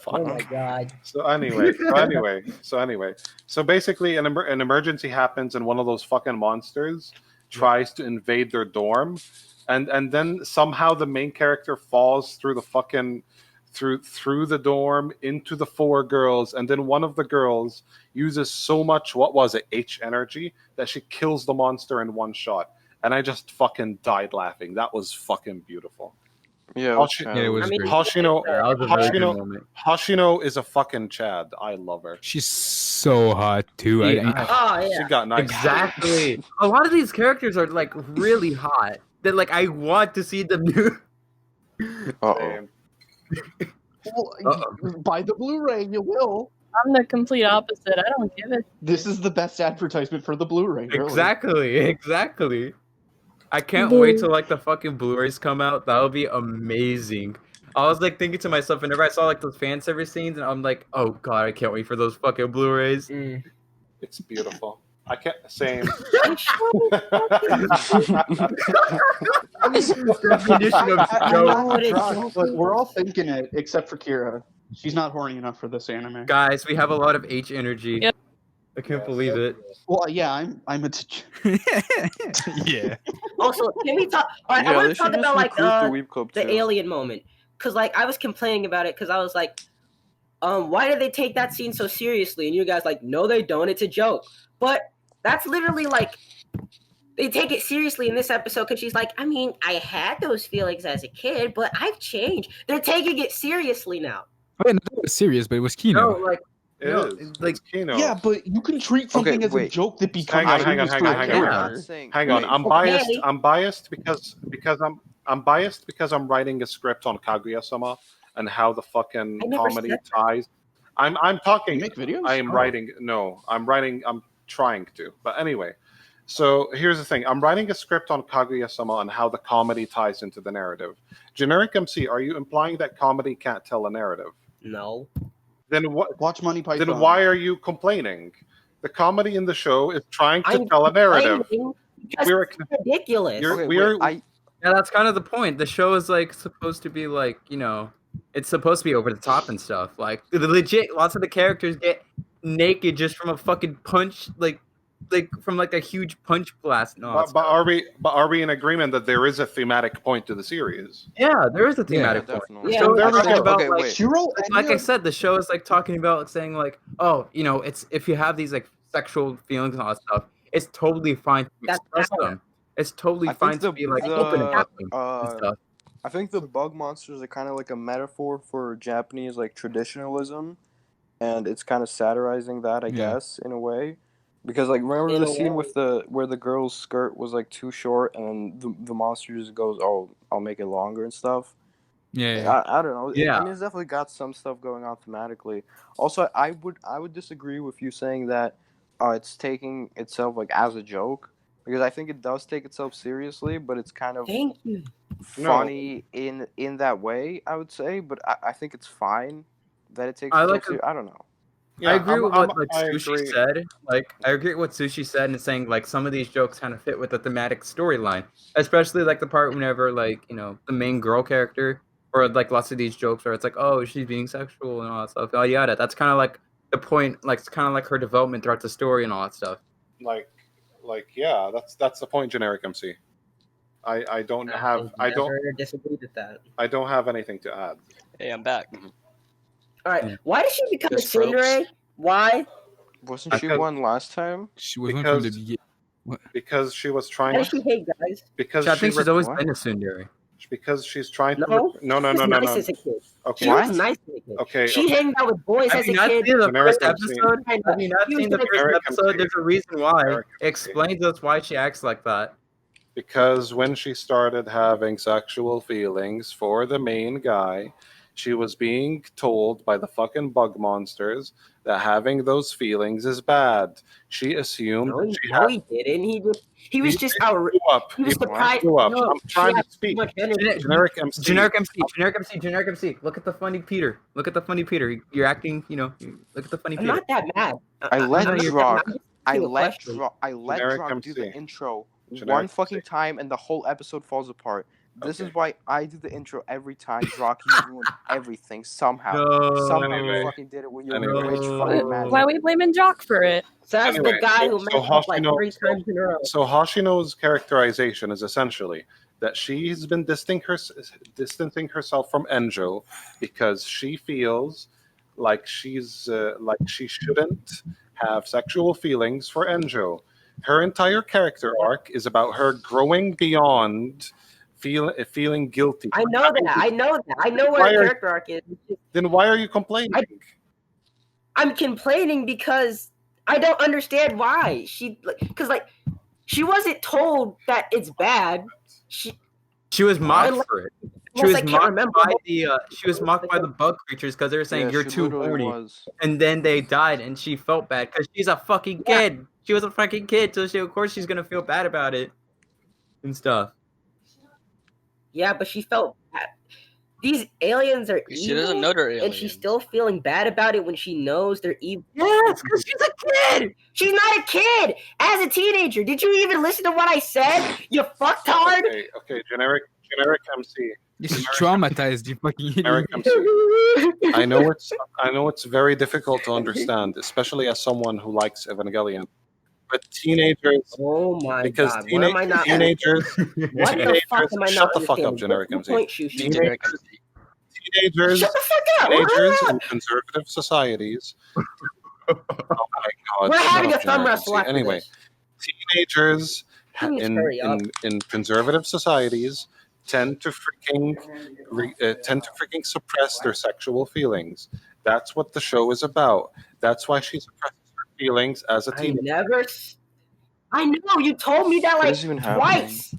Oh my god. So basically, an emergency happens, and one of those fucking monsters tries to invade their dorm, and then somehow the main character falls through the fucking through the dorm into the 4 girls, and then one of the girls uses so much H energy that she kills the monster in one shot, and I just fucking died laughing. That was fucking beautiful. Yeah, Hoshi- Yeah, it was I mean, great. Hoshino, That was a very good Hoshino, moment. Hoshino is a fucking Chad. I love her. She's so hot too. Yeah. Oh She yeah. got nice. Exactly. A lot of these characters are like really hot. That like I want to see them do. Uh-oh. Same. Well, buy the Blu-ray, you will. I'm the complete opposite. I don't give it. This is the best advertisement for the Blu-ray. Really. Exactly. I can't Boo. wait till like the fucking Blu-rays come out. That'll be amazing. I was like thinking to myself whenever I saw like those fan service scenes, and I'm like, oh god, I can't wait for those fucking Blu-rays. It's beautiful. I can't. Same. Definition of joke. Look, we're all thinking it, except for Kira. She's not horny enough for this anime. Guys, we have a lot of H energy. Yep. I can't believe it. Well, yeah, I'm a. Yeah. Also, can we talk? All right, I Yeah, want they to talk should just about like recruit the Weeb Club the too. alien moment, because like I was complaining about it because I was like, why did they take that scene so seriously? And you guys like, no, they don't. It's a joke. But that's literally like they take it seriously in this episode because she's like, I mean, I had those feelings as a kid, but I've changed. They're taking it seriously now. Oh, yeah, no, that was serious, but it was Kino. No, like It no, is. like It's Kino. Yeah, but you can treat something as a wait. joke that becomes Hang on, serious hang for on, a hang on. character. not saying. Hang on. Wait, I'm okay. biased. I'm biased I'm biased because I'm writing a script on Kaguya-sama and how the fucking I never comedy said that. ties. I'm You talking. make videos? I am writing. No, I'm writing. I'm trying to. But anyway, so here's the thing. I'm writing a script on Kaguya-sama and how the comedy ties into the narrative. Generic MC, are you implying that comedy can't tell a narrative? No. Then what? Watch Monty Python. Then why are you complaining? The comedy in the show is trying to I'm tell a narrative. complaining because We're- it's ridiculous. You're- Okay, we are- wait, yeah, that's kind of the point. The show is like supposed to be like, you know, it's supposed to be over the top and stuff. Like the legit, lots of the characters get naked just from a fucking punch, like from like a huge punch blast. And all that But stuff. are we in agreement that there is a thematic point to the series? Yeah, there is a Yeah, thematic point. definitely. Yeah, So there they're we talking go. about Okay, like, wait. Shiro, like I said, the show is like talking about saying like, oh, you know, it's if you have these like sexual feelings and all that stuff, it's totally fine to That's express power. them. It's totally I think fine to the- be like the, open about them and stuff. I think the bug monsters are kind of like a metaphor for Japanese like traditionalism, and it's kind of satirizing that, I Yeah. guess, in a way. Because like remember In the a scene way. with where the girl's skirt was like too short, and then the monster just goes, "Oh, I'll make it longer" and stuff. Yeah. I don't know. Yeah. I mean, it's definitely got some stuff going on thematically. Also, I would disagree with you saying that it's taking itself like as a joke, because I think it does take itself seriously, but it's kind of Thank you. funny in that way, I would say. But I think it's fine that it takes I itself like seriously. I don't know. Yeah, I agree with what like I Sushi agree. said. Like I agree with what Sushi said and saying like some of these jokes kind of fit with the thematic storyline, especially like the part whenever like you know the main girl character or like lots of these jokes where it's like oh she's being sexual and all that stuff. Oh yada. That's kind of like the point. Like it's kind of like her development throughout the story and all that stuff. Like yeah, that's the point. Generic MC. I don't have Never disagree with that. I don't have anything to add. Hey, I'm back. All right, Yeah. why did she become a Just tropes. tsundere? Why? Wasn't she Because- one last time? She was one from the Because- beginning. Because she was Why trying does she hate guys? because I she think she's re- always what? been a tsundere. because she's trying to No. no She was nice no. as a kid. Okay. She was nice as a kid. Okay. She hanged out with boys Have as you a not kid. seen the Generic first MC. episode? Have you not She was seen the like- first Generic episode? MC. There's a reason why. Generic It explains us why she acts like that. Because when she started having sexual feelings for the main guy, she was being told by the fucking bug monsters that having those feelings is bad. She assumed No, that he, she no, had he didn't. He was just grew up. He was He surprised. grew up. No, I'm trying she to had too speak. much energy. Generic MC. Generic MC. Look at the funny Peter. Look at the funny Peter. You're acting, you know. Look at the funny I'm Peter. not that mad. I let I'm not that Drog. mad. I'm just asking a question. I let Generic Drog do MC. the intro Generic one MC. fucking time, and the whole episode falls apart. This Okay. is why I do the intro every time. Drog, you ruined everything somehow. No. Somehow Anyway. you fucking did it with your Anyway. rich fucking magic. Why are we blaming Jock for it? So that's Anyway, the guy who so messed up like Hoshino- 3 times in a row. So Hoshino's characterization is essentially that she's been distancing herself from Enjo because she feels like she's like she shouldn't have sexual feelings for Enjo. Her entire character arc is about her growing beyond feeling guilty. I know that. I know Why where the are- character arc is. Then why are you complaining? I'm complaining because I don't understand why because she wasn't told that it's bad. She was mocked Unless- for it. She unless was I can't mocked remember. by the bug creatures because they were saying Yeah, you're she too literally horny, was. and then they died, and she felt bad because she's a fucking kid. She was a fucking kid, so of course she's gonna feel bad about it and stuff. Yeah, but she felt bad. these aliens are She evil, doesn't know they're and aliens. she's still feeling bad about it when she knows they're evil. Yes, Because she's a kid. She's not a kid. As a teenager, did you even listen to what I said? You fucktard. Okay, generic MC. She's traumatized. You fucking Generic idiot. MC. I know it's very difficult to understand, especially as someone who likes Evangelion. But teenagers, Oh my because god, what am I not? teenagers, What the fuck am I shut not the fuck up, understanding? generic What's the MC. point, Chou? Generic MC. Teenagers, Shut the fuck up. teenagers in conservative societies. Oh my god! We're shut having up, a thumb generic wrestle MC. after Anyway, this. teenagers Please hurry up. in conservative societies tend to freaking suppress their sexual feelings. That's what the show is about. That's why she suppresses her feelings as a teenager. I know, you told me that What like is even happening? twice.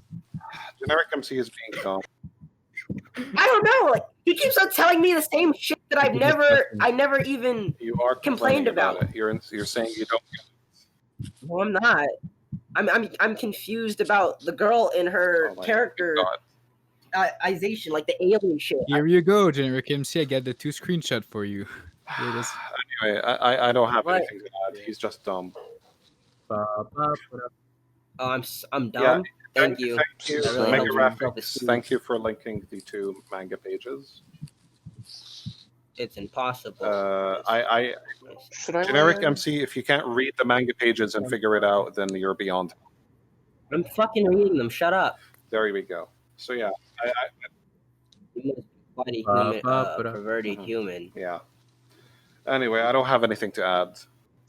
Generic MC is being dumb. I don't know. Like he keeps on telling me the same shit that I never even You are complained complaining about about. it. You're saying you don't. No, I'm not. I'm confused about the girl in her Oh my character God. ization, like the alien shit. Here you go, generic MC. I got the 2 screenshot for you. Here it is. Anyway, I don't have What? anything to add. He's just dumb. Oh, I'm dumb. Thank you. Thank you, That really Mega helps my Graphics. self-esteem. Thank you for linking the 2 manga pages. It's impossible. Generic MC, if you can't read the manga pages and figure it out, then you're beyond. I'm fucking reading them. Shut up. There we go. So yeah, Bloody human, perverted human. yeah. Anyway, I don't have anything to add.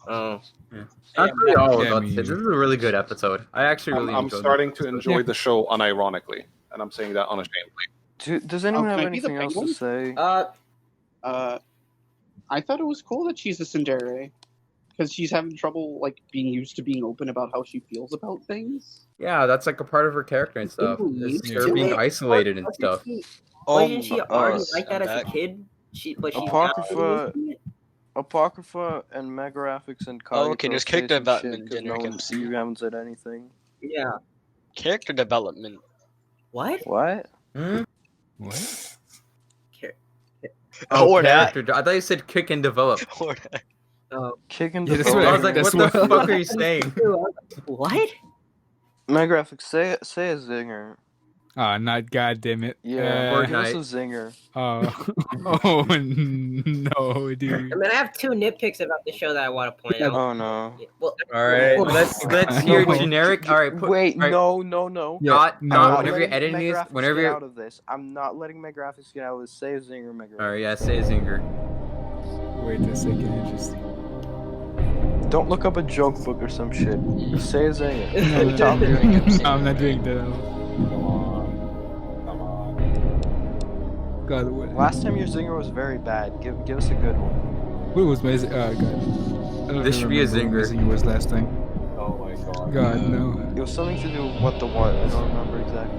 Oh. That's really all Yeah, about me it. This neither. is a really good episode. I actually really I'm enjoyed starting it. to enjoy the show unironically, and I'm saying that unashamedly. Does anyone Oh, have can I be the anything else to say? I thought it was cool that she's a tsundere because she's having trouble like being used to being open about how she feels about things. Yeah, that's like a part of her character and stuff. Ooh, It's her being isolated and stuff. Wasn't she already yes, like that I'm as a back. kid? But she Apocrypha and Megraphics and Kageko Oh, okay, there's say character some development, shit 'cause generic MC. you haven't said anything. Yeah. Character development. What? What? Hmm? What? Oh, Or that. character. I thought you said kick and develop. Or that. Kick and Yeah, that's develop. what I was like, That's what the what- fuck are you saying? What? Megraphics, say a zinger. Oh, not goddamn it. Yeah, give us Fortnite. a zinger. Oh no, dude. I mean, I have 2 nitpicks about the show that I want to point out. Oh no. Well, All right, let's hear No. generic. All right, Wait, all right. no. Dot, no. dot, I'm whenever you're letting editing these, Megraphics whenever get you're. out of this. I'm not letting Megraphics get out of this. Say a zinger, Megraphics. All right, yeah, say Zinger. Wait a second, interesting. Don't look up a joke book or some shit. Just say a zinger. No, Top doing it. I'm not doing that. Come on. God, what? Last time your zinger was very bad. Give us a good one. What was my? God. I don't This should be a remember what my zinger. zinger was last time. Oh my god. God, no. It was something to do with what the what. I don't remember exactly.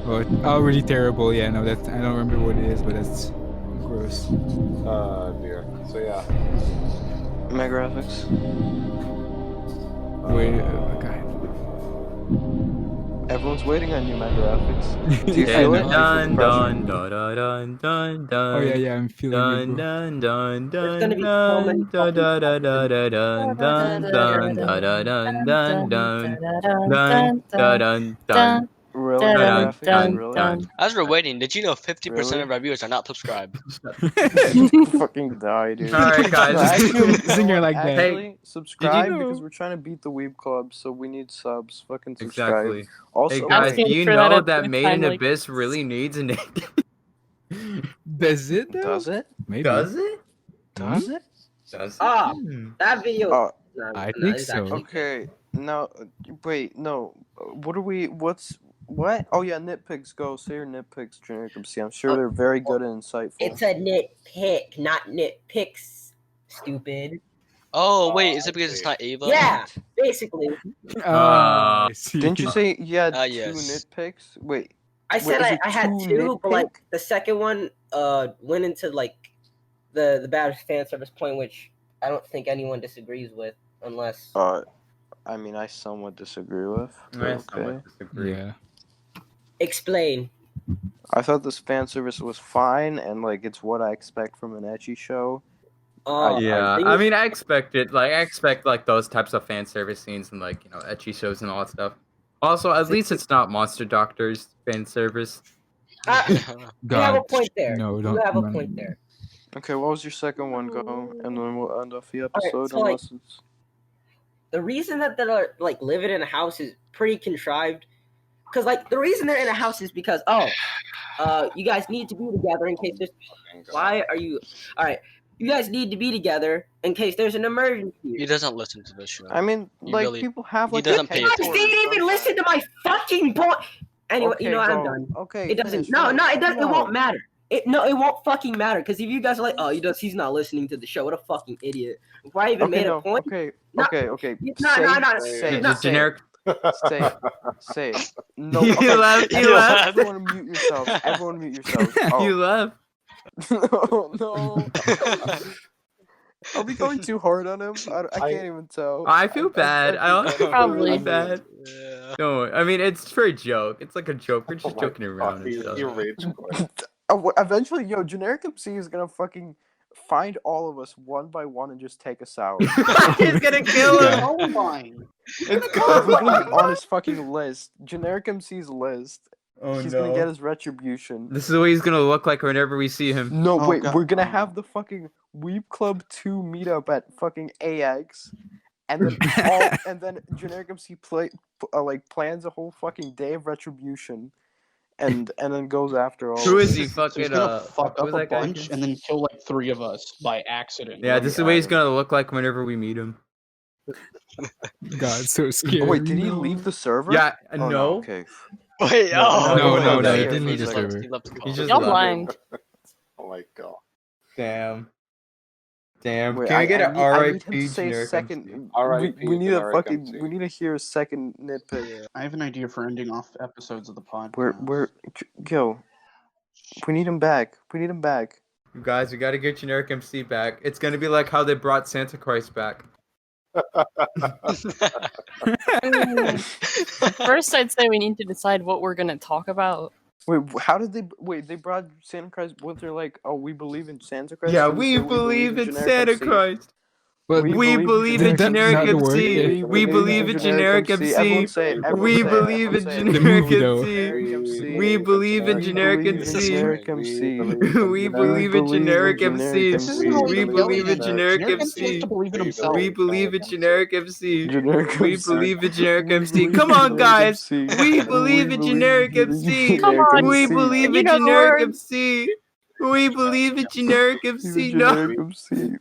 Oh, already terrible. Yeah, no, that's. I don't remember what it is, but that's gross. Dear. So yeah. Megraphics. Wait, God. Everyone's waiting on you, Megraphics. Do you Yeah, feel no. it? Do you feel Dun the pressure? dun dun dun dun dun. Oh yeah, I'm feeling Dun it, bro. dun dun There's dun gonna be so many dun dun fucking dun dun dun dun dun dun dun dun dun dun dun dun. Really, Dun, Megraphics? dun, Really? dun. As we're waiting, did you know 50% Really? of our viewers are not subscribed? Fucking die, dude. All right, guys. No, actually, you know Zinger what? like that. Actually, subscribe know- because we're trying to beat the Weeb Club, so we need subs. Fucking subscribe. Exactly. Also, Hey I'm guys, do asking you for that know at that the Made time, in like- Abyss really needs an Does it though? does it? Maybe. Does it? Does it? Does it? Ah, Hmm. that video. Oh, No, I no, think it's so. actually- okay. Now, wait, no. What are we? What? Oh yeah, nitpicks. Go say your nitpicks, generic MC. I'm sure they're very good and insightful. It's a nitpick, not nitpicks. Stupid. Oh, wait, is it because it's not Ava? Yeah, basically. I see. Didn't you say you had two yes. nitpicks? Wait. I said is I it had too 2, but like nitpick? the second one went into like the bad fan service point, which I don't think anyone disagrees with, unless I mean, I somewhat disagree with. but I Okay. somewhat disagree. Yeah. explain. I thought this fan service was fine, and like it's what I expect from an ecchi show. Yeah, thing I is- mean, I expect it. Like, I expect like those types of fan service scenes and like ecchi shows and all that stuff. Also, at least it's not Monster Doctors fan service. You have a God, point there. no, You don't. have a point there. Okay, what was your second one? Go, and then we'll end off the right, episode so, like- unless it's. The reason that they're like living in a house is pretty contrived. Because like the reason they're in a house is because you guys need to be together in case there's. Why are you? All right, you guys need to be together in case there's an emergency. He doesn't listen to this show. I mean, He like really- people have he like. doesn't a pay You guys headquarters, didn't even don't listen they? to my fucking point. Anyway, Okay, you know what? I'm go. done. Okay, It doesn't. finish, No, finish. it doesn't. It No. won't matter. It won't fucking matter because if you guys are like, oh, he's not listening to the show. What a fucking idiot! Before I even Okay, made no. a point. Okay, No, okay. no, Say, no, no, say, The no. say, generic. say, say. No, You okay. left. You Everyone, left. everyone mute yourselves. Everyone mute yourselves. You Oh, left. no. Are we going too hard on him? I can't even tell. I feel bad. I honestly feel Probably. really bad. Yeah. Don't worry. I mean, it's for a joke. It's like a joke. We're just joking around and He stuff. rage quit. Eventually, generic MC is gonna fucking find all of us one by one and just take us out. He's gonna kill him. Columbine. It's We're gonna Columbine. be on his fucking list. Generic MC's list. Oh He's no. gonna get his retribution. This is what he's gonna look like whenever we see him. No, Oh, wait, God. we're gonna have the fucking Weeb Club 2 meetup at fucking AX, and then and then Generic MC plans a whole fucking day of retribution, and then goes after all. Who of is us. he? So he's Fucking gonna fuck who's up a that guy bunch again? and then kill like 3 of us by accident. Yeah, on this is the what he's island. gonna look like whenever we meet him. God, so scary. Oh, wait, did he no. leave the server? Yeah, Oh, no. Okay. Wait, No, oh no, no, he didn't he leave the just server. He left the call. He just Y'all left. blind. Oh my god. Damn. Damn. Wait, Can we get an I need him RIP to say generic second. MC? R.I.P. We need a generic fucking. MC. We need to hear a second nitpick. Yeah. I have an idea for ending off episodes of the podcast. We need him back. We need him back. You guys, we gotta get generic MC back. It's gonna be like how they brought Santa Christ back. First, I'd say we need to decide what we're gonna talk about. Wait, how did they? Wait, they brought Santa Christ. What they're like? Oh, we believe in Santa Christ. Yeah, Did we say believe in generic Santa MC? Christ. Well, We believe in That's generic not the word. MC. We believe in generic MC. Everyone say it. Everyone We say it. believe in Everyone say it. The generic movie, though. MC. We believe in generic MC. Generic MC. We believe in generic MC. This isn't how We you believe in yell. generic Generic MC has MC. to believe in himself. We believe in generic MC. Generic We MC. believe in generic We MC. believe Come in on, generic guys. MC. We believe in generic MC. Come on. We believe You in know the generic word. MC. We believe in generic MC. No, Generic MC.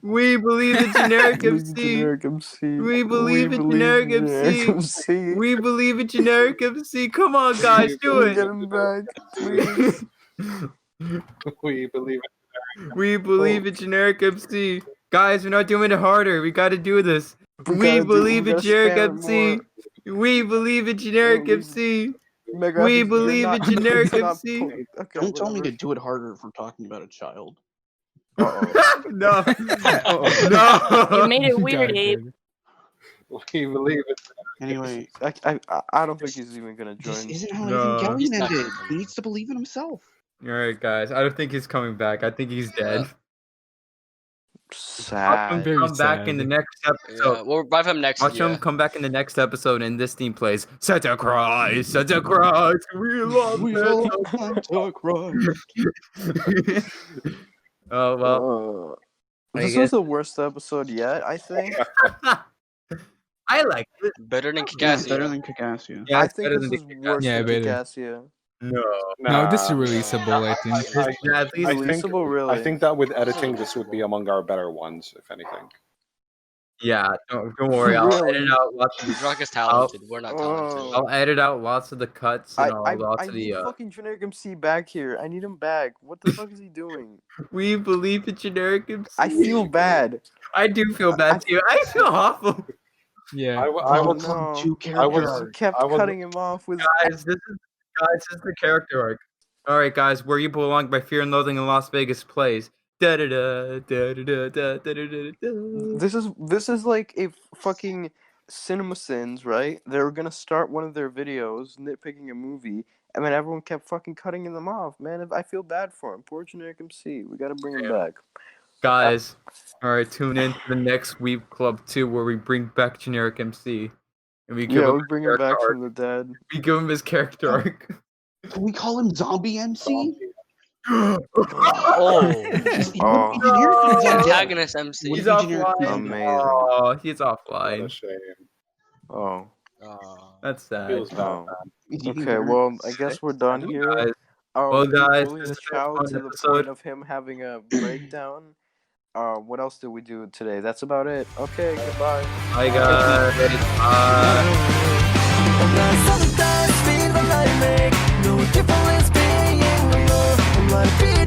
we believe in generic Believe in MC. generic MC. We believe in generic MC. MC. We believe in generic MC. Come on, guys, do Get it. him back, please. We believe We believe in generic MC. Guys, we're not doing it harder. We gotta do this. We We gotta believe we in gotta generic spam it MC. more. We believe in generic We- MC. Mega We Epic, you're believe in not- generic you're not MC. pulling- Okay, Don't tell me to whatever. do it harder if we're talking about a child. Uh-oh. No. Uh-oh. No. You made it weird, God, Abe. dude. we believe it. Anyway, I don't think he's even gonna this join. isn't how No. Evangelion He's not ended. gonna come He needs to believe in himself. Alright, guys. I don't think he's coming back. I think he's dead. Watch him Sad. Very come back in the sad. next episode. Yeah, we'll revive him next Watch year. him come back in the next episode, and this theme plays Santa Christ, Santa Christ, we love We Santa. love Santa Christ. Oh well, I This guess- was the worst episode yet, I think. I like it. Better than Yeah, it's Kikasi. better than Kikassia. Yeah, I it's think better this than is the worse Yeah, than better. Cassia. No, No, this is Nah, releasable, I think. yeah, at least I think- Releasable, really. I think that with editing, this would be among our better ones, if anything. yeah. Don't worry, I'll Really? edit out lots of. Rock is talented. We're not talented. Oh. I'll edit out lots of the cuts and all I lots of need the. fucking generic MC back here. I need him back. What the fuck is he doing? We believe in generic MC. I feel bad. I do feel bad too. I feel awful. Yeah. I Oh, will. no. Two I was- characters. He kept I was- cutting him off with. Guys, this is the character arc. All right, guys, Where You Belong by Fear and Loathing in Las Vegas plays. Da da da da da da da da da da. This is like if fucking CinemaSins, right? They were gonna start one of their videos nitpicking a movie, I mean, everyone kept fucking cutting them off, man. I feel bad for him. Poor generic MC. We gotta bring him back. Guys, all right, tune in to the next Weeb Club 2 where we bring back generic MC. And we give Yeah, him we his bring him character back arc. from the dead. We give him his character arc. Can we call him Zombie MC? Oh, He wouldn't be generic if he's on deck. antagonist MC. He's Wouldn't be generic if offline. he's on Amazing. deck. Oh, he's What offline. a shame. Oh. That's sad. Feels bad. Oh. Okay, well, I guess we're done here. Guys, well, guys, bullying this the has been a Chou fun to the episode. point of him having a breakdown. What else did we do today? That's about it. Okay, goodbye. Bye, guys. Bye. Sometimes feel the night make no difference being alone.